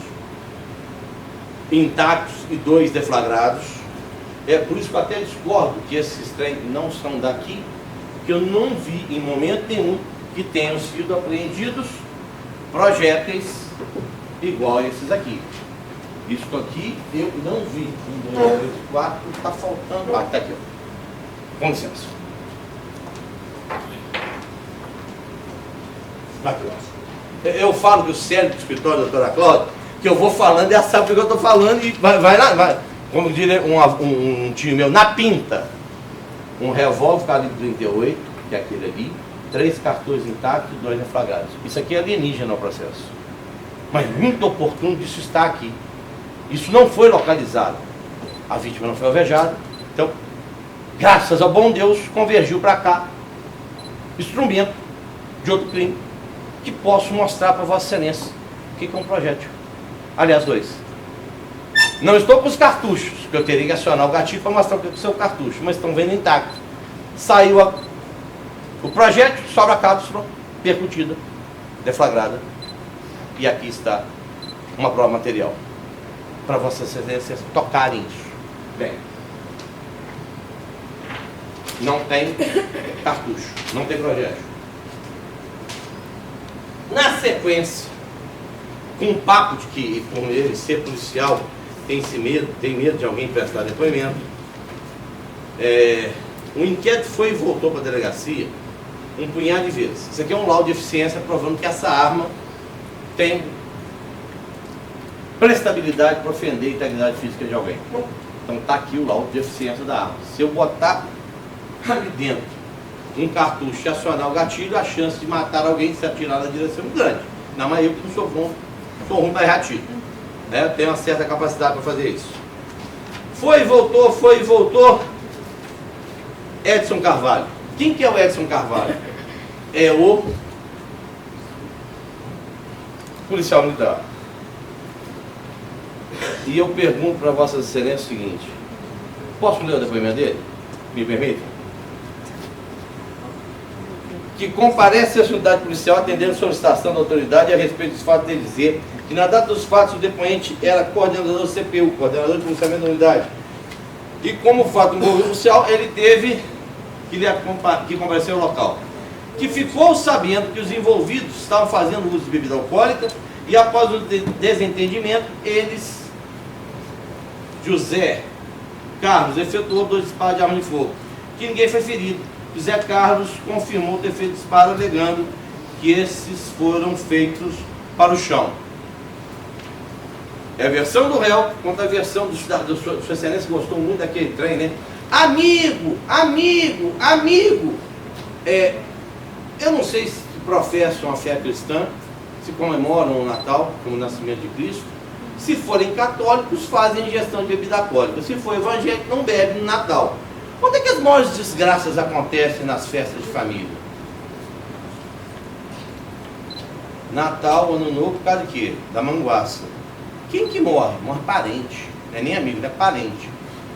intactos e 2 deflagrados. É por isso que eu até discordo que esses trem não são daqui, que eu não vi em momento nenhum que tenham sido apreendidos projéteis igual a esses aqui. Isso aqui eu não vi. 1, 2, 3, 4, está faltando. Está aqui, ó. Com licença. Eu falo que o cérebro do escritório da doutora Cláudia, que eu vou falando e ela sabe o que eu estou falando e vai lá, vai. Como diria um tio meu, na pinta. Um revólver calibre 38, que é aquele ali, 3 cartões intactos e 2 deflagrados. Isso aqui é alienígena no processo. Mas muito oportuno disso estar aqui. Isso não foi localizado. A vítima não foi alvejada. Então, graças ao bom Deus, convergiu para cá instrumento de outro crime que posso mostrar para Vossa Excelência o que é um projétil. Aliás, 2. Não estou com os cartuchos, que eu teria que acionar o gatilho para mostrar o que é o seu cartucho, mas estão vendo intacto. Saiu o projétil, sobra a cápsula, percutida, deflagrada. E aqui está uma prova material para Vossa Excelência tocarem isso. Bem, não tem cartucho, não tem projétil. Na sequência, com um papo de que, por ele ser policial, tem medo de alguém prestar depoimento, o inquérito foi e voltou para a delegacia um punhado de vezes. Isso aqui é um laudo de eficiência provando que essa arma tem prestabilidade para ofender a integridade física de alguém. Então está aqui o laudo de eficiência da arma. Se eu botar ali dentro um cartucho e acionar o gatilho, a chance de matar alguém se atirar na direção é grande. Não, mas eu que não sou bom, sou ruim para errar tiro. Né? Tenho uma certa capacidade para fazer isso. Foi e voltou. Edson Carvalho. Quem que é o Edson Carvalho? É o policial militar. E eu pergunto para Vossa Excelência o seguinte: posso ler o depoimento dele? Me permite? Que comparece à unidade policial atendendo solicitação da autoridade a respeito dos fatos de dizer que na data dos fatos o depoente era coordenador do CPU, coordenador de policiamento da unidade. E como o fato envolveu o policial, ele teve que comparecer ao local. Que ficou sabendo que os envolvidos estavam fazendo uso de bebida alcoólica e após o desentendimento, José Carlos efetuou 2 disparos de arma de fogo, que ninguém foi ferido. José Carlos confirmou ter feito disparo, alegando que esses foram feitos para o chão. É a versão do réu contra a versão do Sua Excelência, que gostou muito daquele trem, né? Amigo! Eu não sei se professam a fé cristã, se comemoram o Natal, como o nascimento de Cristo. Se forem católicos, fazem ingestão de bebida alcoólica. Se for evangélico, não bebe no Natal. Onde é que as maiores desgraças acontecem nas festas de família? Natal, Ano Novo, por causa de quê? Da manguaça. Quem que morre? Morre parente. Não é nem amigo, não é parente.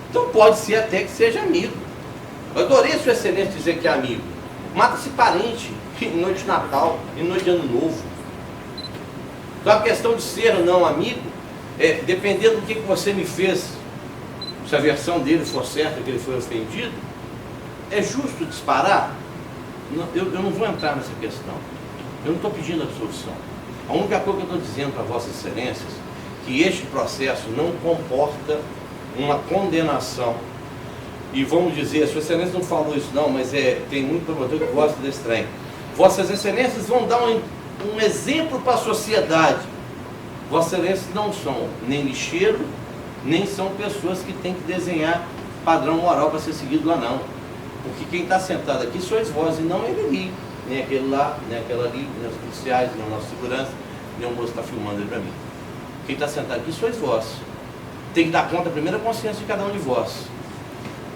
Então pode ser até que seja amigo. Eu adorei Sua Excelência dizer que é amigo. Mata-se parente em noite de Natal, em noite de Ano Novo. Então a questão de ser ou não amigo, dependendo do que você me fez, se a versão dele for certa, que ele foi ofendido, é justo disparar? Eu não vou entrar nessa questão. Eu não estou pedindo absolução. A única coisa que eu estou dizendo para Vossas Excelências, que este processo não comporta uma condenação. E vamos dizer, Sua Excelência não falou isso não, mas tem muito promotor que gosta desse trem. Vossas Excelências vão dar um exemplo para a sociedade. Vossas Excelências não são nem lixeiro, nem são pessoas que têm que desenhar padrão moral para ser seguido lá não. Porque quem está sentado aqui sois vós e não ele ali. Nem aquele lá, nem aquela ali, nem os policiais, nem a nossa segurança, nem o moço que está filmando ele para mim. Quem está sentado aqui sois vós. Tem que dar conta da primeira consciência de cada um de vós.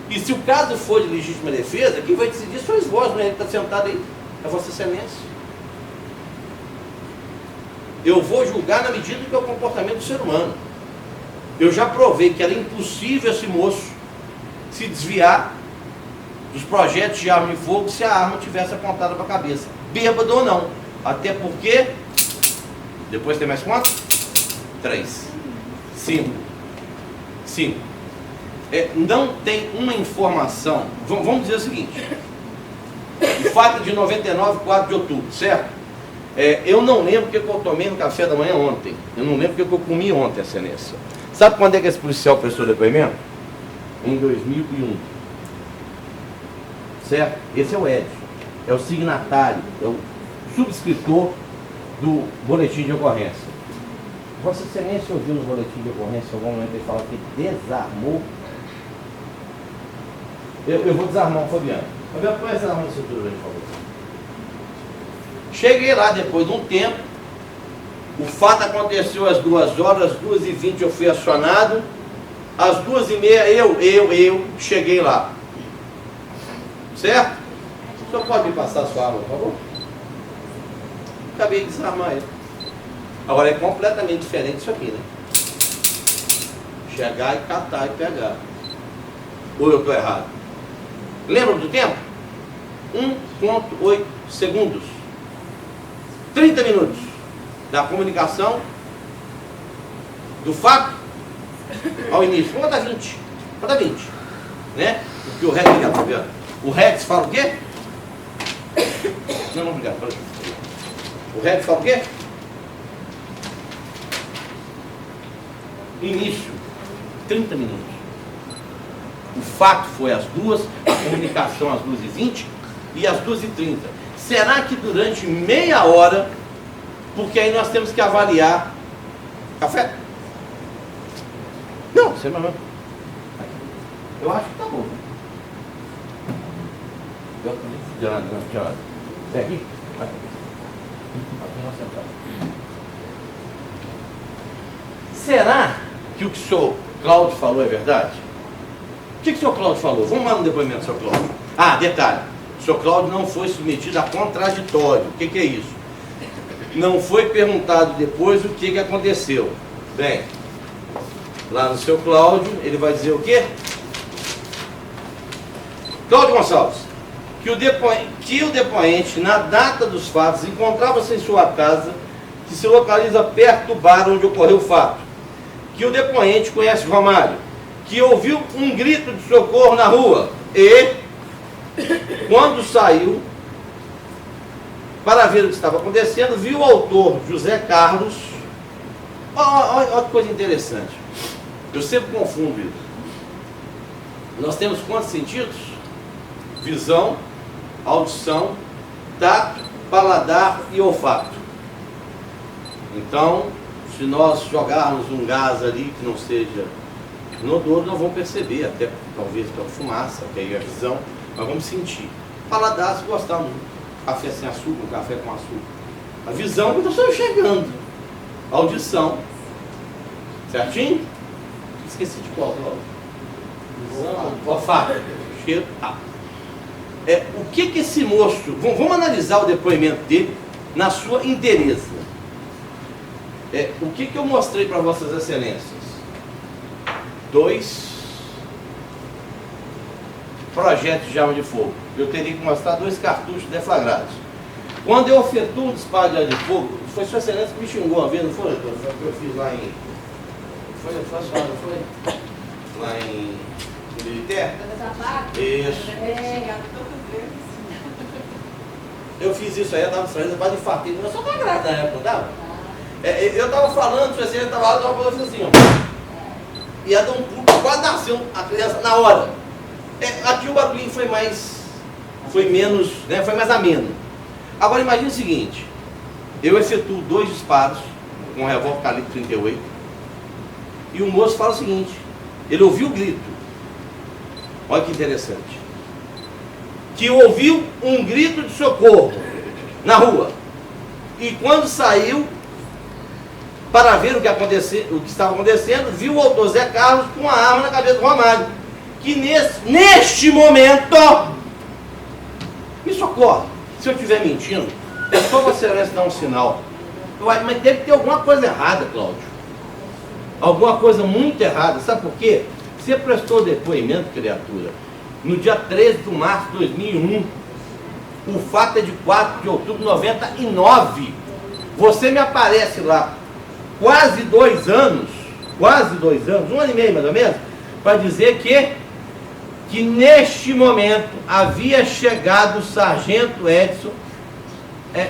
E se o caso for de legítima defesa, quem vai decidir sois vós, não é ele que está sentado aí, é Vossa Excelência. Eu vou julgar na medida que é o comportamento do ser humano. Eu já provei que era impossível esse moço se desviar dos projetos de arma de fogo se a arma tivesse apontada para a cabeça, bêbado ou não. Até porque, depois tem mais quantos? 3, 5. Não tem uma informação. Vamos dizer o seguinte: o fato de 99, 4 de outubro, certo? Eu não lembro o que eu tomei no café da manhã ontem. Eu não lembro o que eu comi ontem, Excelência. Sabe quando é que esse policial prestou depoimento? Em 2001. Certo? Esse é o Edson. É o signatário, é o subscritor do boletim de ocorrência. Vossa Excelência ouviu no boletim de ocorrência em algum momento ele fala que desarmou. Eu vou desarmar o Fabiano. Fabiano, põe essa arma na cintura, por favor. Cheguei lá depois de um tempo. O fato aconteceu às 2 horas, às 2h20 eu fui acionado. Às 2h30 eu cheguei lá. Certo? O senhor pode me passar a sua arma, por favor? Acabei de desarmar ele. Agora é completamente diferente isso aqui, né? Chegar e catar e pegar. Ou eu estou errado? Lembra do tempo? 1,8 segundos. 30 minutos da comunicação do fato ao início. Vamos botar 20. Bota 20. Né? Porque o Rex, obrigado, Fabiano. O Rex fala o quê? Não, obrigado. O Rex fala o quê? Início, 30 minutos. O fato foi às 2, a comunicação às 2h20 e às 2h30. Será que durante meia hora, porque aí nós temos que avaliar café? Não, você não. Eu acho que tá bom. É aqui? Será que o que o senhor Cláudio falou é verdade? O que o senhor Cláudio falou? Vamos lá no depoimento do senhor Cláudio. Ah, detalhe. O senhor Cláudio não foi submetido a contraditório. O que é isso? Não foi perguntado depois o que aconteceu. Bem, lá no seu Cláudio, ele vai dizer o quê? Cláudio Gonçalves, que o depoente, na data dos fatos, encontrava-se em sua casa, que se localiza perto do bar onde ocorreu o fato. Que o depoente conhece Romário, que ouviu um grito de socorro na rua e, quando saiu para ver o que estava acontecendo, viu o autor, José Carlos. Olha que coisa interessante. Eu sempre confundo isso. Nós temos quantos sentidos? Visão, audição, tato, paladar e olfato. Então, se nós jogarmos um gás ali que não seja inodoro, nós vamos perceber, até talvez pela fumaça, que aí é a visão, nós vamos sentir. Paladar, se gostar muito. Café sem açúcar, café com açúcar. A visão, eu estou enxergando. A audição. Certinho? Esqueci de qual, Cláudio? Visão, olfato. Cheiro. O que esse moço... Vamos analisar o depoimento dele na sua inteireza. O que eu mostrei para Vossas Excelências? 2 projetos de arma de fogo. Eu teria que mostrar 2 cartuchos deflagrados. Quando eu efetuo um disparo de arma de fogo, foi Sua Excelência que me xingou uma vez, não foi? Foi o que eu fiz lá em... Foi a senhora, não foi? Lá em Militer? Isso. Eu fiz isso aí, eu estava saindo, quase infartei. Eu só estava grávida na época, não estava? Eu estava falando, Sua Excelência estava lá, eu estava falando assim, ó. Ia dar um pulo, quase nasceu a criança na hora. Aqui o barulhinho foi menos, né, foi mais ameno. Agora imagine o seguinte, eu efetuo 2 disparos com um revólver calibre 38 e o moço fala o seguinte, ele ouviu o grito, olha que interessante, que ouviu um grito de socorro na rua e quando saiu para ver o que estava acontecendo, viu o autor Zé Carlos com uma arma na cabeça do Romário, que neste momento me socorre. Se eu estiver mentindo, é só Vossa Excelência dar um sinal. Mas deve ter alguma coisa errada, Cláudio. Alguma coisa muito errada. Sabe por quê? Você prestou depoimento, criatura, no dia 13 de março de 2001. O fato é de 4 de outubro de 99. Você me aparece lá quase 2 anos, 1 ano e meio mais ou menos, para dizer que neste momento havia chegado o sargento Edson,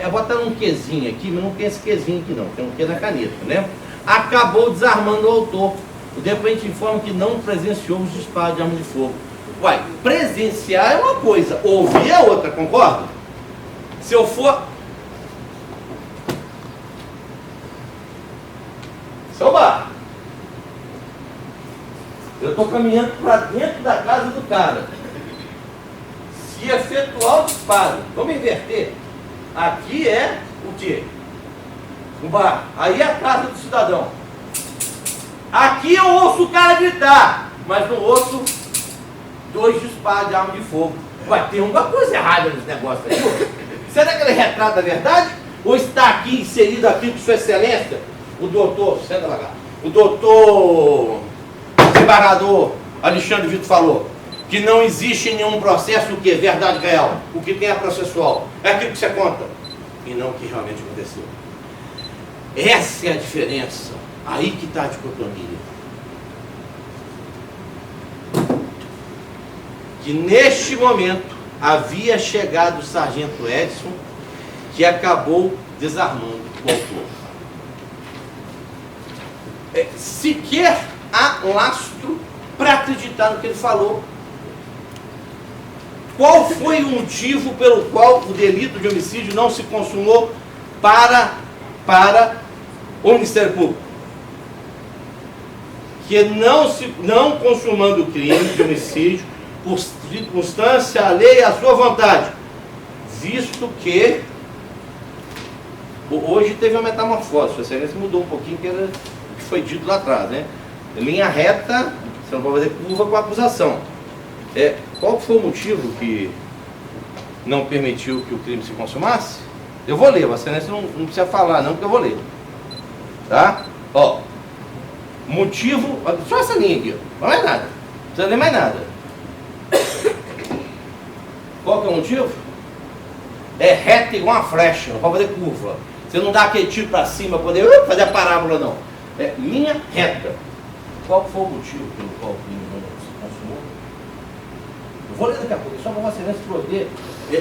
botar um quezinho aqui, mas não tem esse quezinho aqui não, tem um que na caneta, né? Acabou desarmando o autor. O depoente informa que não presenciou os disparos de arma de fogo. Uai, presenciar é uma coisa, ouvir é outra, concorda? Se eu for... Seu Bar, eu estou caminhando para dentro da casa do cara. Se efetuar o disparo, vamos inverter. Aqui é o quê? O bar. Aí é a casa do cidadão. Aqui eu ouço o cara gritar, mas não ouço 2 disparos de arma de fogo. Vai ter alguma coisa errada nesse negócio aí. Será que ele retrata a verdade? Ou está aqui inserido aqui com Sua Excelência, o doutor, senta lá, o doutor desembargador Alexandre Vitor falou que não existe nenhum processo o que é verdade real, o que tem é processual, é aquilo que você conta e não o que realmente aconteceu. Essa é a diferença, aí que está a dicotomia. Que neste momento havia chegado o sargento Edson, que acabou desarmando o autor. Sequer há lastro para acreditar no que ele falou. Qual foi o motivo pelo qual o delito de homicídio não se consumou para o Ministério Público? Que não consumando o crime de homicídio por circunstância alheia à sua vontade, visto que hoje teve uma metamorfose, Sua Excelência mudou um pouquinho que foi dito lá atrás, né? Linha reta, você não pode fazer curva com a acusação. Qual foi o motivo que não permitiu que o crime se consumasse? Eu vou ler, Vossa Excelência não precisa falar não, porque eu vou ler. Tá? Ó, motivo, só essa linha aqui, ó, não é nada, não precisa ler mais nada. Qual que é o motivo? É reta igual uma flecha, não pode fazer curva. Você não dá aquele tiro para cima para poder fazer a parábola, não. É linha reta. Qual foi o motivo pelo qual o crime não se consumou? Eu vou ler daqui a pouco, só para Vossa Excelência poder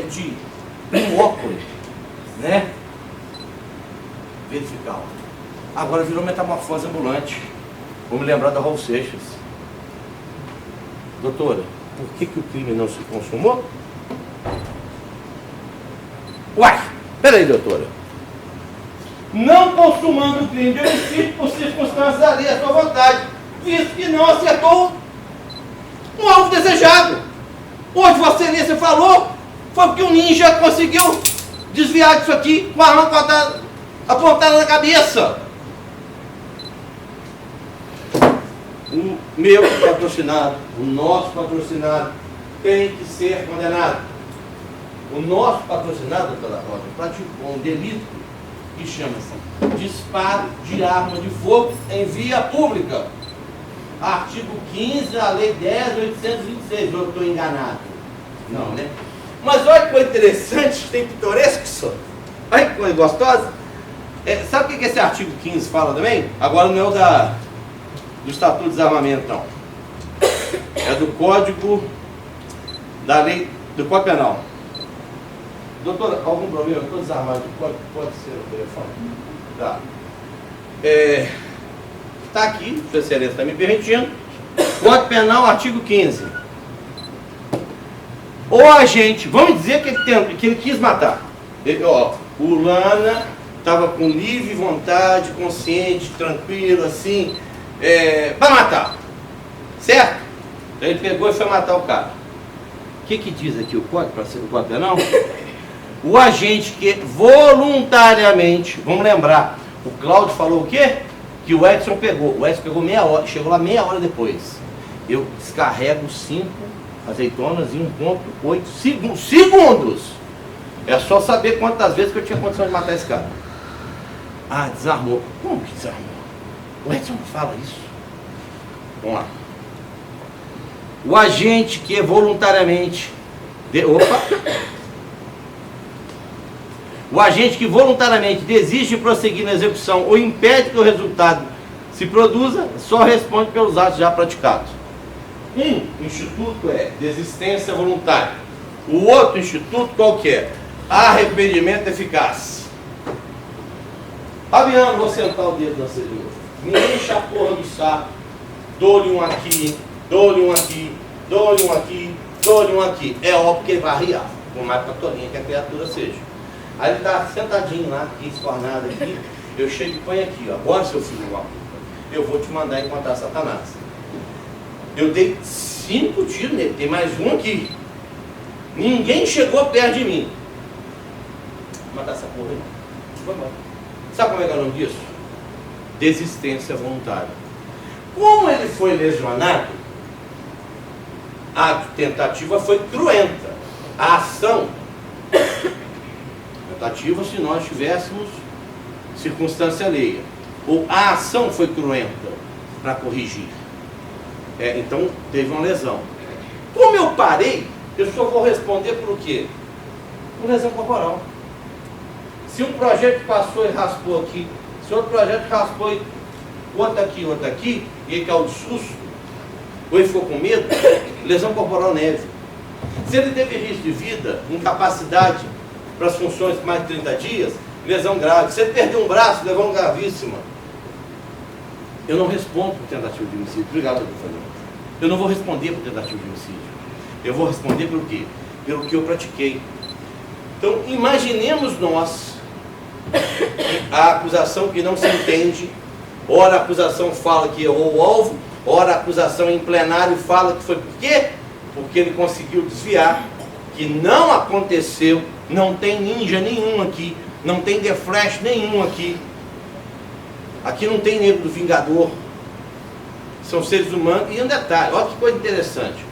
de um óculos, né? Verificar. Agora virou metamorfose ambulante. Vou me lembrar da Raul Seixas. Doutora, por que o crime não se consumou? Uai, peraí, doutora. Não consumando o crime de homicídio por circunstâncias alheias à sua vontade, visto que não acertou um alvo desejado. Hoje Vossa Excelência falou, foi porque o ninja conseguiu desviar disso aqui com a arma apontada na cabeça. O meu patrocinado, o nosso patrocinado, tem que ser condenado. O nosso patrocinado, doutora Rosa, praticou um delito que chama-se disparo de arma de fogo em via pública. Artigo 15 da Lei 10.826, eu estou enganado. Não, né? Mas olha que coisa interessante, tem pitoresco só. Olha que coisa gostosa. Sabe o que esse artigo 15 fala também? Agora não é o do Estatuto de Desarmamento, não. É do Código da Lei, do Código Penal. Doutor, algum problema? Eu estou desarmado. Pode ser o telefone. Tá. Está aqui, Sua Excelência está me permitindo. Código Penal, artigo 15. O agente, vamos dizer que ele quis matar. O Lana estava com livre vontade, consciente, tranquilo, assim, para matar. Certo? Então ele pegou e foi matar o cara. O que diz aqui o Código, para ser o Código Penal? O agente que voluntariamente, vamos lembrar, o Cláudio falou o quê? Que o Edson pegou. O Edson pegou meia hora, chegou lá meia hora depois. Eu descarrego 5 azeitonas em 1,8 segundos. É só saber quantas vezes que eu tinha condição de matar esse cara. Ah, desarmou. Como que desarmou? O Edson não fala isso. Vamos lá. O agente que voluntariamente... O agente que voluntariamente desiste de prosseguir na execução ou impede que o resultado se produza, só responde pelos atos já praticados. Um instituto é desistência voluntária. O outro instituto qual que é? Arrependimento eficaz. Fabiano, vou sentar o dedo na cerveja. Me enche a porra do saco. Dou-lhe um aqui, dou-lhe um aqui, dou-lhe um aqui, dou-lhe um aqui. É óbvio que ele vai arriar, por mais patolinha que a criatura seja. Aí ele está sentadinho lá, aqui, escornado aqui. Eu chego e ponho aqui, ó. Agora, seu filho, eu vou te mandar encontrar Satanás. Eu dei 5 tiros nele, tem mais um aqui. Ninguém chegou perto de mim. Vou matar essa porra aí. Vamos embora. Sabe como é que é o nome disso? Desistência voluntária. Como ele foi lesionado, a tentativa foi cruenta. A ação, tentativa se nós tivéssemos circunstância alheia. Ou a ação foi cruenta para corrigir. Então teve uma lesão. Como eu parei, eu só vou responder por quê? Por lesão corporal. Se um projeto passou e raspou aqui, se outro projeto raspou e outro aqui, e ele caiu de susto, ou ele ficou com medo, lesão corporal leve. Se ele teve risco de vida, incapacidade para as funções por mais de 30 dias, lesão grave. Se ele perdeu um braço, lesão gravíssima. Eu não respondo por tentativa de homicídio. Obrigado, doutor Fernando. Eu não vou responder por tentativa de homicídio. Eu vou responder pelo quê? Pelo que eu pratiquei. Então, imaginemos nós a acusação que não se entende. Ora a acusação fala que errou o alvo, ora a acusação em plenário fala que foi por quê? Porque ele conseguiu desviar, que não aconteceu, não tem ninja nenhum aqui, não tem The Flash nenhum aqui. Aqui não tem negro do Vingador. São seres humanos. E um detalhe, olha que coisa interessante.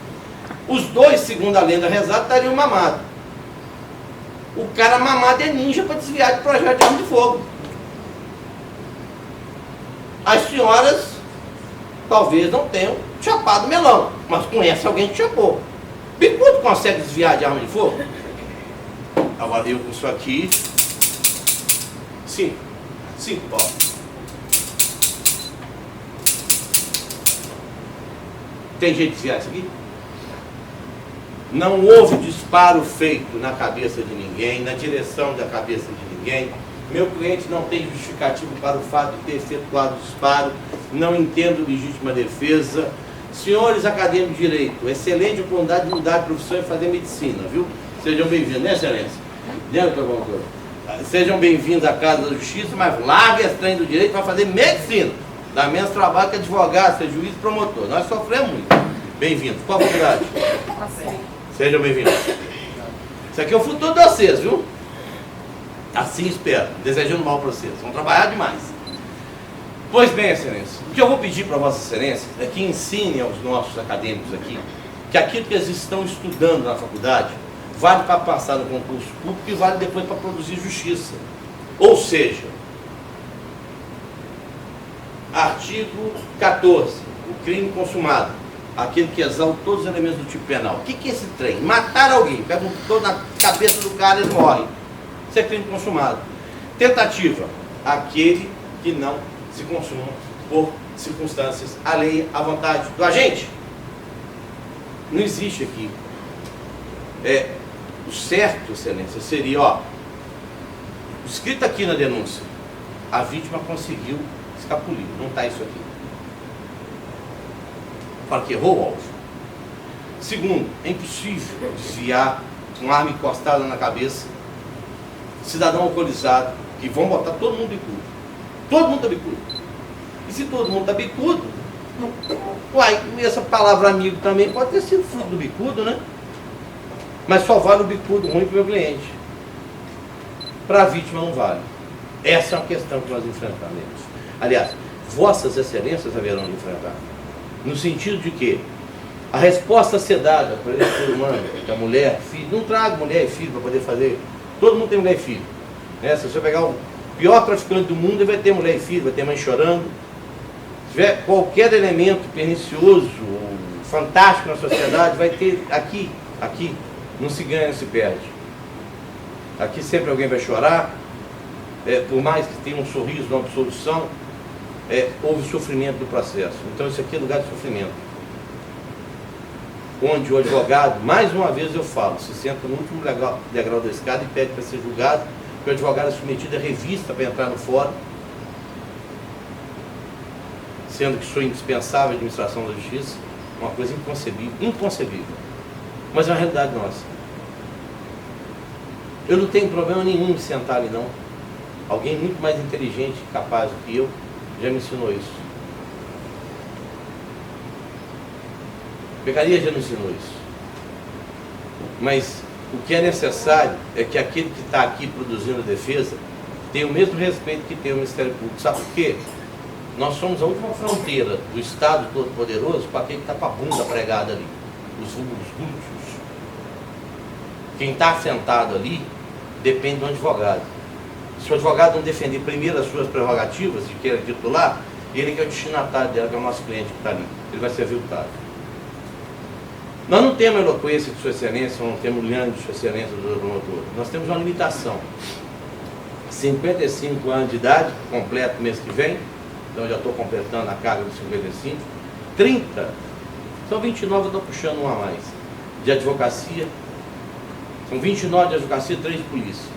Os dois, segundo a lenda rezada, estariam mamados. O cara mamado é ninja para desviar de projeto de arma de fogo. As senhoras talvez não tenham chapado melão, mas conhece alguém que chapou. Bicudo consegue desviar de arma de fogo? Agora eu com isso aqui. 5, ó. Tem jeito de desviar isso aqui? Não houve disparo feito na cabeça de ninguém, na direção da cabeça de ninguém. Meu cliente não tem justificativo para o fato de ter efetuado o disparo. Não entendo legítima defesa. Senhores acadêmicos de direito, excelente oportunidade de mudar de profissão e fazer medicina, viu? Sejam bem-vindos, né, excelência? Sejam bem-vindos à Casa da Justiça, mas largue esse trem do direito para fazer medicina. Dá menos trabalho que advogado, ser juiz e promotor. Nós sofremos muito. Bem-vindos. Qual a faculdade? Sejam bem-vindos. Isso aqui é o futuro de vocês, viu? Assim espero. Desejando mal para vocês. Vão trabalhar demais. Pois bem, excelência. O que eu vou pedir para vossa excelência é que ensine aos nossos acadêmicos aqui que aquilo que eles estão estudando na faculdade vale para passar no concurso público e vale depois para produzir justiça. Ou seja, artigo 14, o crime consumado, aquele que exalta todos os elementos do tipo penal. O que é esse trem? Matar alguém, pega um tiro na cabeça do cara e ele morre. Isso é crime consumado. Tentativa, aquele que não se consuma por circunstâncias alheias à vontade do agente. Não existe aqui. O certo, excelência, seria, ó, escrito aqui na denúncia, a vítima conseguiu escapulir. Não está isso aqui. Fala que errou o alvo. Segundo, é impossível desviar uma arma encostada na cabeça, cidadão alcoolizado, que vão botar todo mundo bicudo. Todo mundo está bicudo. E se todo mundo está bicudo, essa palavra amigo também pode ter sido fruto do bicudo, né? Mas só vale o bicudo ruim para o meu cliente. Para a vítima não vale. Essa é uma questão que nós enfrentaremos. Aliás, vossas excelências haverão de enfrentar. No sentido de que a resposta a ser dada para esse ser humano, que a mulher, filho, não traga mulher e filho para poder fazer. Todo mundo tem mulher e filho. Né? Se você pegar o pior traficante do mundo, ele vai ter mulher e filho, vai ter mãe chorando. Se tiver qualquer elemento pernicioso, fantástico na sociedade, vai ter aqui, não se ganha, não se perde. Aqui sempre alguém vai chorar, por mais que tenha um sorriso, uma absolução, houve sofrimento do processo. Então isso aqui é lugar de sofrimento. Onde o advogado, mais uma vez eu falo, se senta no último degrau da escada e pede para ser julgado, porque o advogado é submetido a revista para entrar no fórum, sendo que sou indispensável à administração da justiça, uma coisa inconcebível. Mas é uma realidade nossa. Eu não tenho problema nenhum em sentar ali, não. Alguém muito mais inteligente e capaz do que eu já me ensinou isso. Pecaria já não ensinou isso. Mas o que é necessário é que aquele que está aqui produzindo a defesa tenha o mesmo respeito que tem o Ministério Público. Sabe por quê? Nós somos a última fronteira do Estado Todo-Poderoso para quem está com a bunda pregada ali. Os glúteos. Quem está sentado ali depende do advogado. Se o advogado não defender primeiro as suas prerrogativas de que ele é titular, ele que é o destinatário dela, que é o nosso cliente que está ali. Ele vai ser aviltado. Nós não temos a eloquência de Sua Excelência, não temos o lhame de Sua Excelência do promotor. Nós temos uma limitação. 55 anos de idade, completo mês que vem, então eu já estou completando a carga dos 55. 30, são 29, eu estou puxando um a mais, de advocacia. São 29 de advocacia, 3 de polícia.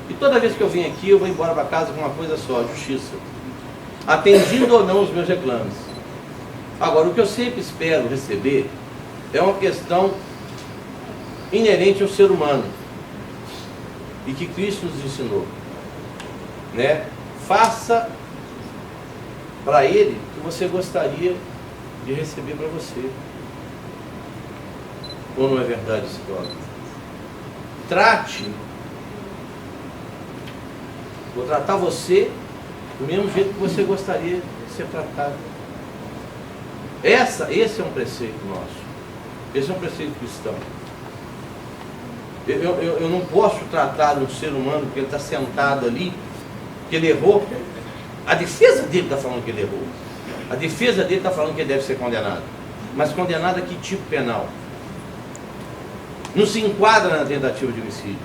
E toda vez que eu venho aqui, eu vou embora para casa com uma coisa só, justiça. Atendindo ou não os meus reclames. Agora, o que eu sempre espero receber é uma questão inerente ao ser humano. E que Cristo nos ensinou. Né? Faça para ele o que você gostaria de receber para você. Ou não é verdade esse dogma? Trate, vou tratar você do mesmo jeito que você gostaria de ser tratado. Esse é um preceito nosso. Esse é um preceito cristão. Eu não posso tratar um ser humano que ele está sentado ali, que ele errou. A defesa dele está falando que ele errou. A defesa dele está falando que ele deve ser condenado. Mas condenado a que tipo penal? Não se enquadra na tentativa de homicídio.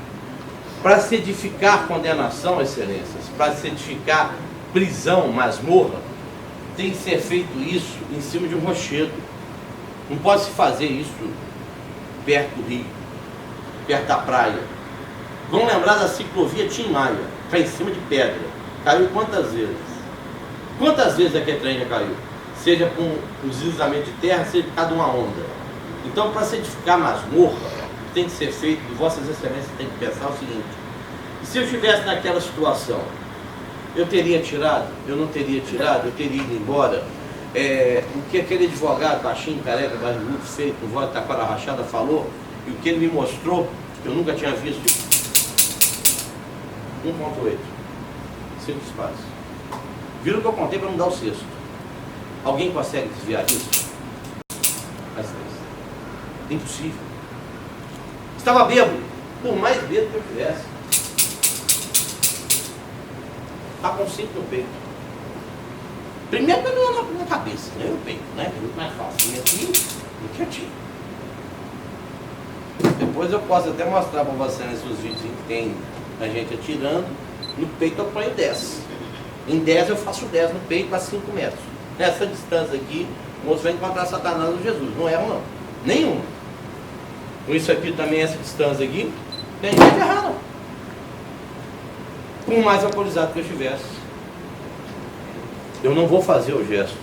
Para se edificar condenação, excelências, para se edificar prisão, masmorra, tem que ser feito isso em cima de um rochedo. Não pode se fazer isso perto do rio, perto da praia. Vamos lembrar da ciclovia Tim Maia, está em cima de pedra. Caiu quantas vezes? Quantas vezes aquele trem já caiu? Seja com um deslizamento de terra, seja por causa de uma onda. Então, para se edificar masmorra, tem que ser feito, e vossas excelências têm que pensar o seguinte: se eu estivesse naquela situação, eu teria tirado? Eu não teria tirado? Eu teria ido embora? O que aquele advogado baixinho, careca, barrigudo, feito, com voz de taquara rachada falou, e o que ele me mostrou, eu nunca tinha visto. 1.8, 5 espaços. Viram o que eu contei para não dar o sexto? Alguém consegue desviar disso? Impossível. Estava bêbado, por mais bêbado que eu tivesse. Está com 5 no peito. Primeiro que não é na cabeça, né? No peito, né? É muito mais fácil. E aqui, do que aqui. Depois eu posso até mostrar para vocês os vídeos que tem a gente atirando. No peito eu ponho 10. Em 10 eu faço 10 no peito a 5 metros. Nessa distância aqui, o moço vai encontrar Satanás ou Jesus. Não erra não. Nenhuma. Com isso aqui também, essa distância aqui, tem gente errar não. Por mais alcoolizado que eu estivesse, eu não vou fazer o gesto.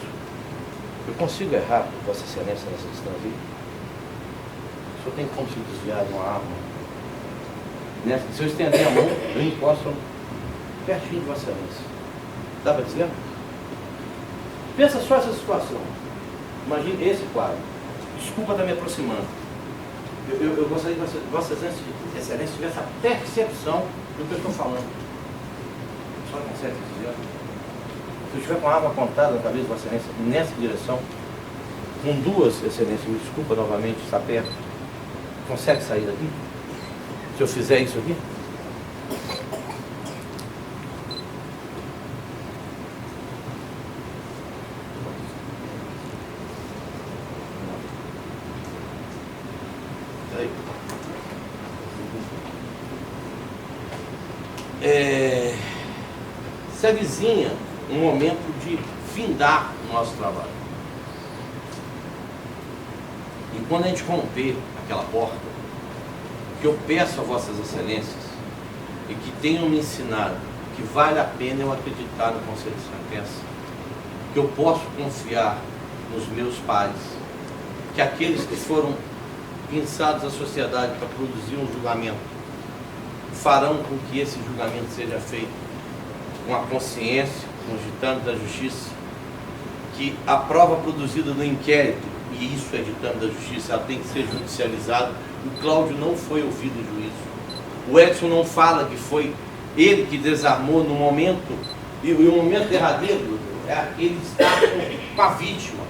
Eu consigo errar, Vossa Excelência, nessa distância aí? O senhor tem como se desviar de uma arma? Se eu estender a mão, eu encosto pertinho de Vossa Excelência. Dá para dizer? Pensa só essa situação. Imagine esse quadro. Desculpa estar me aproximando. Eu gostaria que Vossa Excelência tivesse a percepção do que eu estou falando. Só consegue dizer. Se eu estiver com a arma apontada na cabeça de Vossa Excelência nessa direção, com 2, Excelência, me desculpa novamente, está perto, consegue sair daqui? Se eu fizer isso aqui? Se avizinha um momento de findar o nosso trabalho. E quando a gente romper aquela porta, que eu peço a Vossas Excelências e que tenham me ensinado que vale a pena eu acreditar no Conselho de Sentença, que eu posso confiar nos meus pares, que aqueles que foram pensados à sociedade para produzir um julgamento farão com que esse julgamento seja feito com a consciência, com os ditames da justiça, que a prova produzida no inquérito, e isso é ditame da justiça, ela tem que ser judicializada. O Cláudio não foi ouvido em juízo. O Edson não fala que foi ele que desarmou no momento, e o momento derradeiro é ele estar com a vítima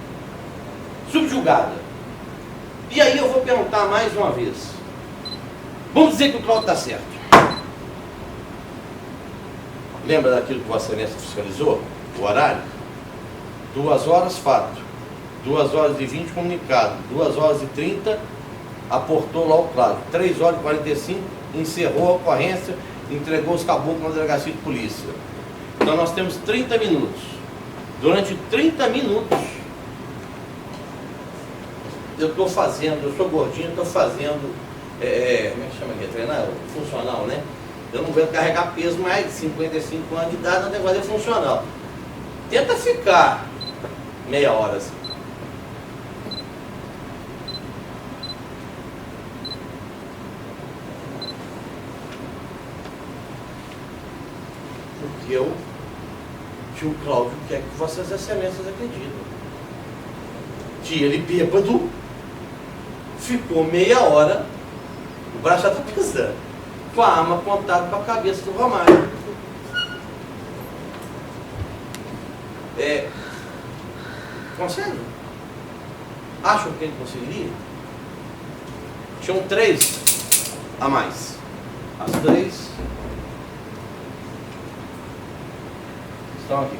subjugada. E aí eu vou perguntar mais uma vez. Vamos dizer que o Cláudio está certo. Lembra daquilo que Vossa Excelência fiscalizou? O horário? 2 horas fato, 2 horas e 20 comunicado, 2 horas e 30 aportou lá o Cláudio, 3 horas e 45 encerrou a ocorrência, entregou os caboclos na delegacia de polícia. Então nós temos 30 minutos. Durante 30 minutos eu estou fazendo, eu sou gordinho, estou fazendo, como é que chama aqui? Treinar? Funcional, né? Eu não vou carregar peso mais de 55 anos de idade, não tem que fazer funcional. Tenta ficar meia hora assim. Porque eu, tio Cláudio, quer que Vossas Excelências acreditem. Que ele bêbado ficou meia hora, o braço já está pesando, com a arma apontada para a cabeça do Romário. Consegue? Acham que ele conseguiria? Tinham 3 a mais. As 3 estão aqui.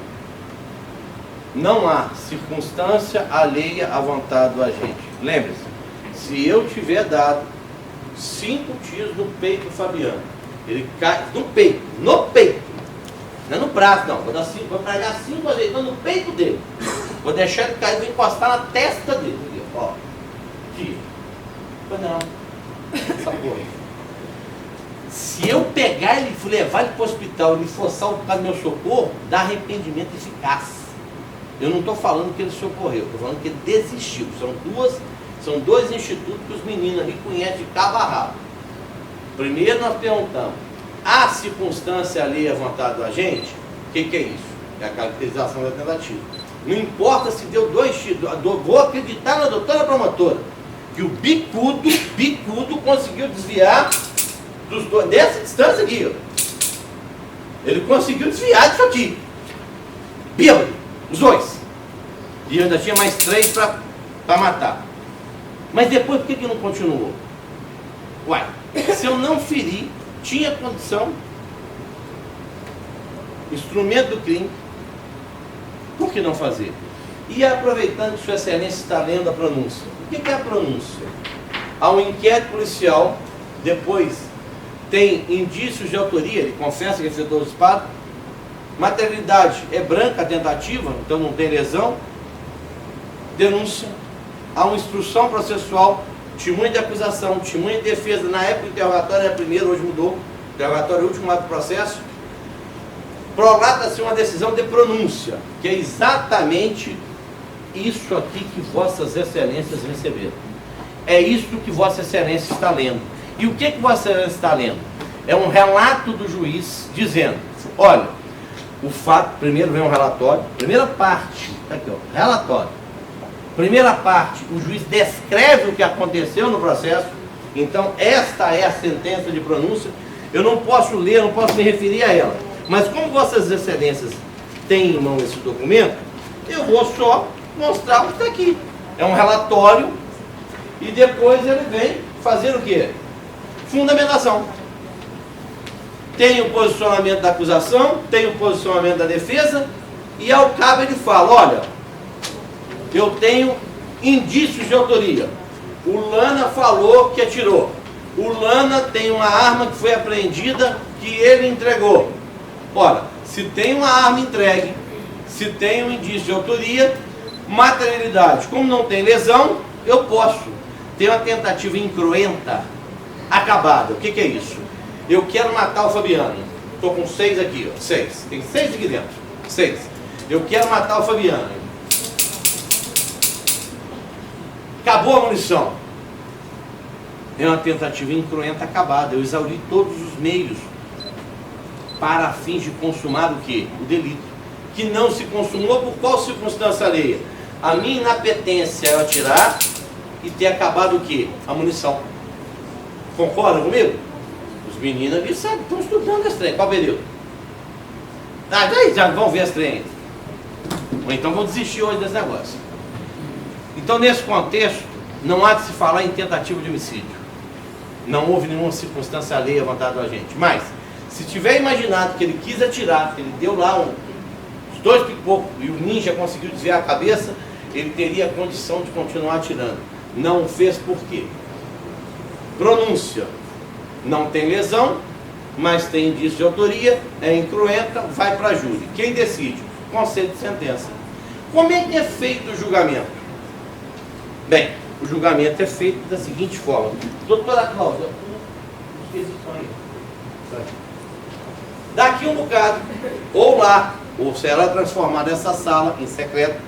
Não há circunstância alheia à vontade do agente. Lembre-se, se eu tiver dado 5 tiros no peito do Fabiano, ele cai no peito, não é no braço não, vou pegar 5 azeitões no peito dele, vou deixar ele cair, vou encostar na testa dele, aqui, ó, aqui, não, essa porra. Se eu pegar ele, levar ele para o hospital, ele forçar o caso do meu socorro, dá arrependimento eficaz. Eu não estou falando que ele socorreu, estou falando que ele desistiu. São 2 institutos que os meninos ali conhecem de cabo a rabo. Primeiro nós perguntamos, há circunstância alheia à vontade do agente? O que é isso? É a caracterização da tentativa. Não importa se deu 2 tiros, vou acreditar na doutora promotora, que o bicudo conseguiu desviar dos 2, dessa distância aqui, ó. Ele conseguiu desviar disso aqui. Bêbado, os 2. E ainda tinha mais 3 para matar. Mas depois por que não continuou? Uai, se eu não ferir, tinha condição. instrumento do crime, por que não fazer? E aproveitando que Sua Excelência está lendo a pronúncia, o que é a pronúncia? Há um inquérito policial, depois tem indícios de autoria, ele confessa que executou o disparo, materialidade é branca a tentativa, então não tem lesão, denúncia, há uma instrução processual, testemunha de acusação, testemunha de defesa, na época o interrogatório era primeiro, hoje mudou, o interrogatório é o último ato do processo, prolata-se uma decisão de pronúncia, que é exatamente isso aqui que Vossas Excelências receberam. É isso que Vossa Excelência está lendo. E o que Vossa Excelência está lendo? É um relato do juiz dizendo, olha, o fato, primeiro vem um relatório, primeira parte, tá aqui, ó, relatório. Primeira parte, o juiz descreve o que aconteceu no processo, então esta é a sentença de pronúncia, eu não posso ler, não posso me referir a ela, mas como Vossas Excelências têm em mão esse documento, eu vou só mostrar o que está aqui. É um relatório e depois ele vem fazer o quê? Fundamentação. Tem o posicionamento da acusação, tem o posicionamento da defesa e ao cabo ele fala, olha, eu tenho indícios de autoria. O Lana falou que atirou. O Lana tem uma arma que foi apreendida que ele entregou. Ora, se tem uma arma entregue, se tem um indício de autoria, materialidade, como não tem lesão, eu posso ter uma tentativa incruenta, acabada. O que é isso? Eu quero matar o Fabiano. Estou com 6 aqui, ó. 6. Tem 6 aqui dentro. 6. Eu quero matar o Fabiano. Acabou a munição. É uma tentativa incruenta acabada. Eu exauri todos os meios para fins de consumar o quê? O delito. Que não se consumou por qual circunstância alheia? A minha inapetência é atirar e ter acabado o quê? A munição. Concorda comigo? Os meninos ali sabem, estão estudando esse trem. Qual período? Ah, já vão ver esse trem. Ou então vão desistir hoje desse negócio. Então, nesse contexto, não há de se falar em tentativa de homicídio. Não houve nenhuma circunstância alheia à vontade do agente. Mas, se tiver imaginado que ele quis atirar, que ele deu lá uns 2 pipocos e o ninja conseguiu desviar a cabeça, ele teria a condição de continuar atirando. Não fez por quê? Pronúncia. Não tem lesão, mas tem indício de autoria, é incruenta, vai para júri. Quem decide? Conselho de sentença. Como é que é feito o julgamento? Bem, o julgamento é feito da seguinte forma. Doutora Cláudia, daqui um bocado, ou lá, ou será transformada essa sala em secreto.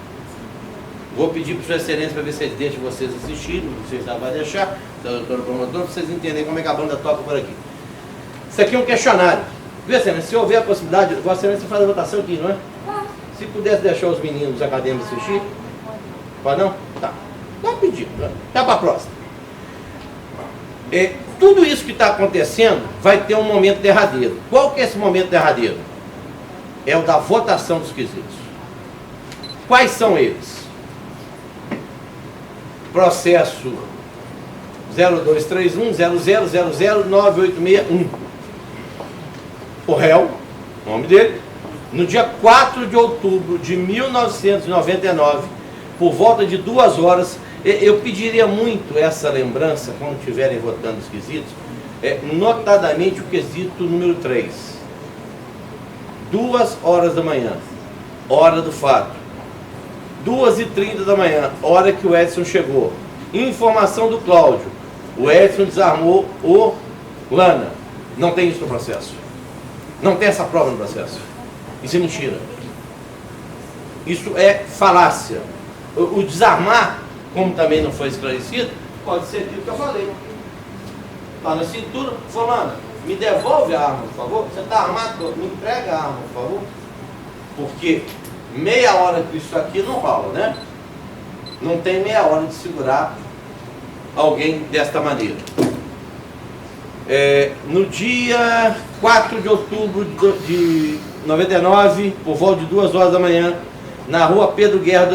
Vou pedir para Sua Excelência para ver se ele deixa vocês assistirem, não sei se ela vai deixar, doutor promotor, para vocês entenderem como é que a banda toca por aqui. Isso aqui é um questionário. Vê, Excelência, se houver a possibilidade, Vossa Excelência faz a votação aqui, não é? Se pudesse deixar os meninos acadêmicos assistir, pode não? Tá. Dá um pedido, tá para a próxima. Tudo isso que está acontecendo vai ter um momento derradeiro. Qual que é esse momento derradeiro? É o da votação dos quesitos. Quais são eles? Processo 023100009861. O réu, o nome dele, no dia 4 de outubro de 1999, por volta de 2 horas, eu pediria muito essa lembrança, quando estiverem votando os quesitos, notadamente o quesito número 3. 2 horas da manhã, hora do fato. 2h30 da manhã, hora que o Edson chegou. Informação do Cláudio. O Edson desarmou o Lana. Não tem isso no processo. Não tem essa prova no processo. Isso é mentira. Isso é falácia. O desarmar, como também não foi esclarecido, pode ser aquilo que eu falei. Está na cintura, fulano, me devolve a arma, por favor. Você está armado, me entrega a arma, por favor. Porque meia hora que isso aqui não rola, né? Não tem meia hora de segurar alguém desta maneira. No dia 4 de outubro de 99, por volta de 2 horas da manhã, na rua Pedro Guerra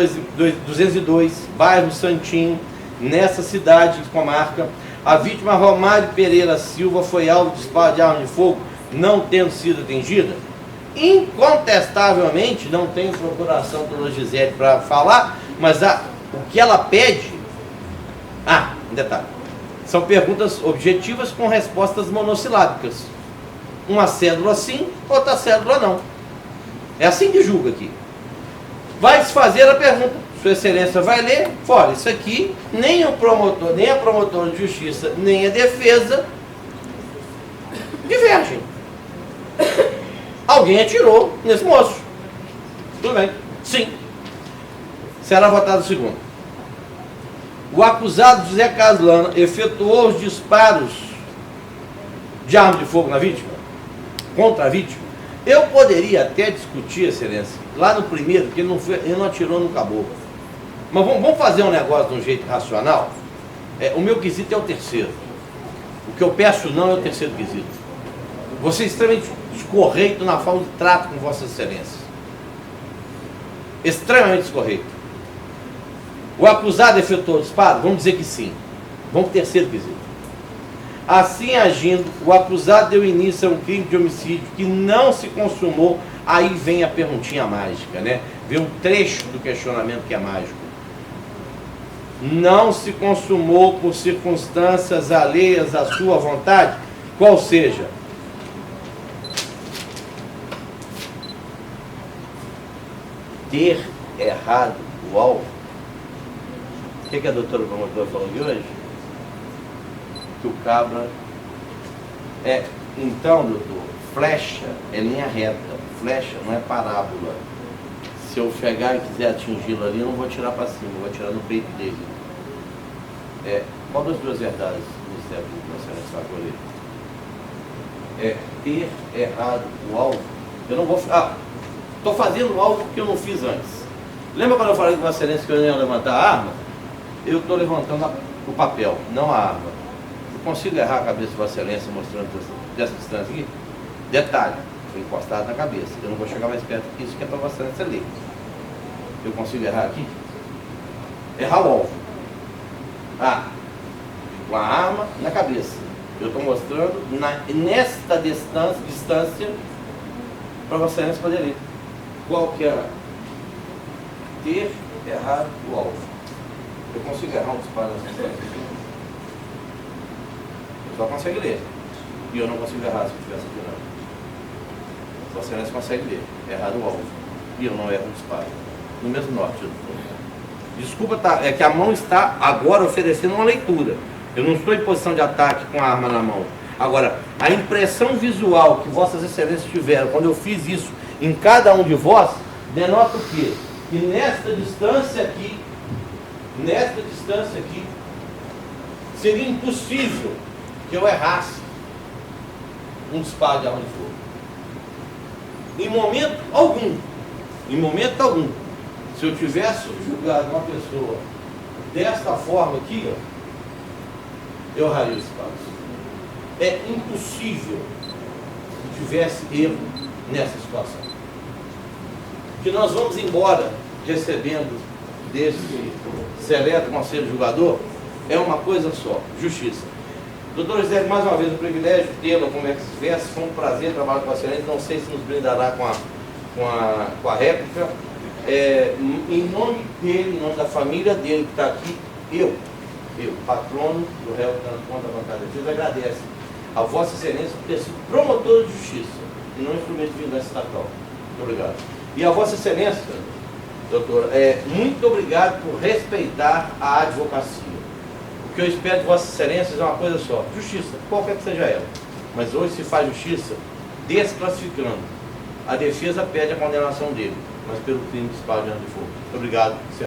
202, bairro Santinho, nessa cidade de comarca, a vítima Romário Pereira Silva foi alvo de disparo de arma de fogo, não tendo sido atingida. incontestavelmente, não tenho procuração pela Gisele para falar, mas o que ela pede... um detalhe. São perguntas objetivas com respostas monossilábicas. Uma cédula sim, outra cédula não. É assim que julga aqui. Vai desfazer a pergunta. Sua Excelência vai ler, fora, isso aqui, nem o promotor, nem a promotora de justiça, nem a defesa divergem. Alguém atirou nesse moço. Tudo bem. Sim. Será votado o segundo. O acusado José Caslana efetuou os disparos de arma de fogo na vítima? Contra a vítima? Eu poderia até discutir, Excelência, lá no primeiro, porque ele não atirou no caboclo. Mas vamos fazer um negócio de um jeito racional? O meu quesito é o terceiro. O que eu peço não é o terceiro quesito. Você é extremamente escorreito na falta de trato com Vossa Excelência. Extremamente escorreito. O acusado efetuou o disparo? Vamos dizer que sim. Vamos para o terceiro quesito. Assim agindo, o acusado deu início a um crime de homicídio que não se consumou. Aí vem a perguntinha mágica, né? Vem um trecho do questionamento que é mágico. Não se consumou por circunstâncias alheias à sua vontade, qual seja, ter errado o alvo. O que a doutora promotora falou de hoje? Que o cabra então, doutor, flecha é linha reta, flecha não é parábola. Se eu chegar e quiser atingi-lo ali, eu não vou tirar para cima, eu vou tirar no peito dele. Qual das duas verdades o Ministério Público vai colher? Ter errado o alvo. Eu não vou... estou fazendo algo que eu não fiz antes. Lembra quando eu falei com Vossa Excelência que eu ia levantar a arma? Eu estou levantando o papel, não a arma. Eu consigo errar a cabeça de Vossa Excelência mostrando dessa distância aqui? Detalhe, foi encostado na cabeça. Eu não vou chegar mais perto que isso, que é para Vossa Excelência ler. Eu consigo errar aqui? Errar o alvo. Com a arma na cabeça. Eu estou mostrando nesta distância para Vossa Excelência poder ler. Qual que era? Ter errado o alvo. Eu consigo errar um disparo nessa distância. Eu só consigo ler. E eu não consigo errar se eu estivesse aqui não. Vossa Excelência consegue ler. Errado o alvo. E eu não erro um disparo. No mesmo norte. Desculpa, é que a mão está agora oferecendo uma leitura. Eu não estou em posição de ataque com a arma na mão. Agora, a impressão visual que Vossas Excelências tiveram quando eu fiz isso em cada um de vós, denota o quê? Que nesta distância aqui, seria impossível que eu errasse um disparo de arma de fogo. Em momento algum, se eu tivesse julgado uma pessoa desta forma aqui, eu erraria o disparo. É impossível que tivesse erro nessa situação. Que nós vamos embora recebendo desse seleto conselho julgador é uma coisa só, justiça. Doutor José, mais uma vez um privilégio tê-lo como ex-verso, foi um prazer trabalhar com a Excelência, não sei se nos brindará com a réplica. Em nome dele, em nome da família dele que está aqui, eu, patrono do réu contra a bancada de defesa, agradeço a Vossa Excelência por ter sido promotor de justiça e não instrumento de vingança estatal. Muito obrigado. E a Vossa Excelência, doutor, muito obrigado por respeitar a advocacia. O que eu espero de Vossa Excelência é uma coisa só, justiça, qualquer que seja ela. Mas hoje se faz justiça desclassificando. A defesa pede a condenação dele, mas pelo crime de disparo de arma de fogo. Muito obrigado.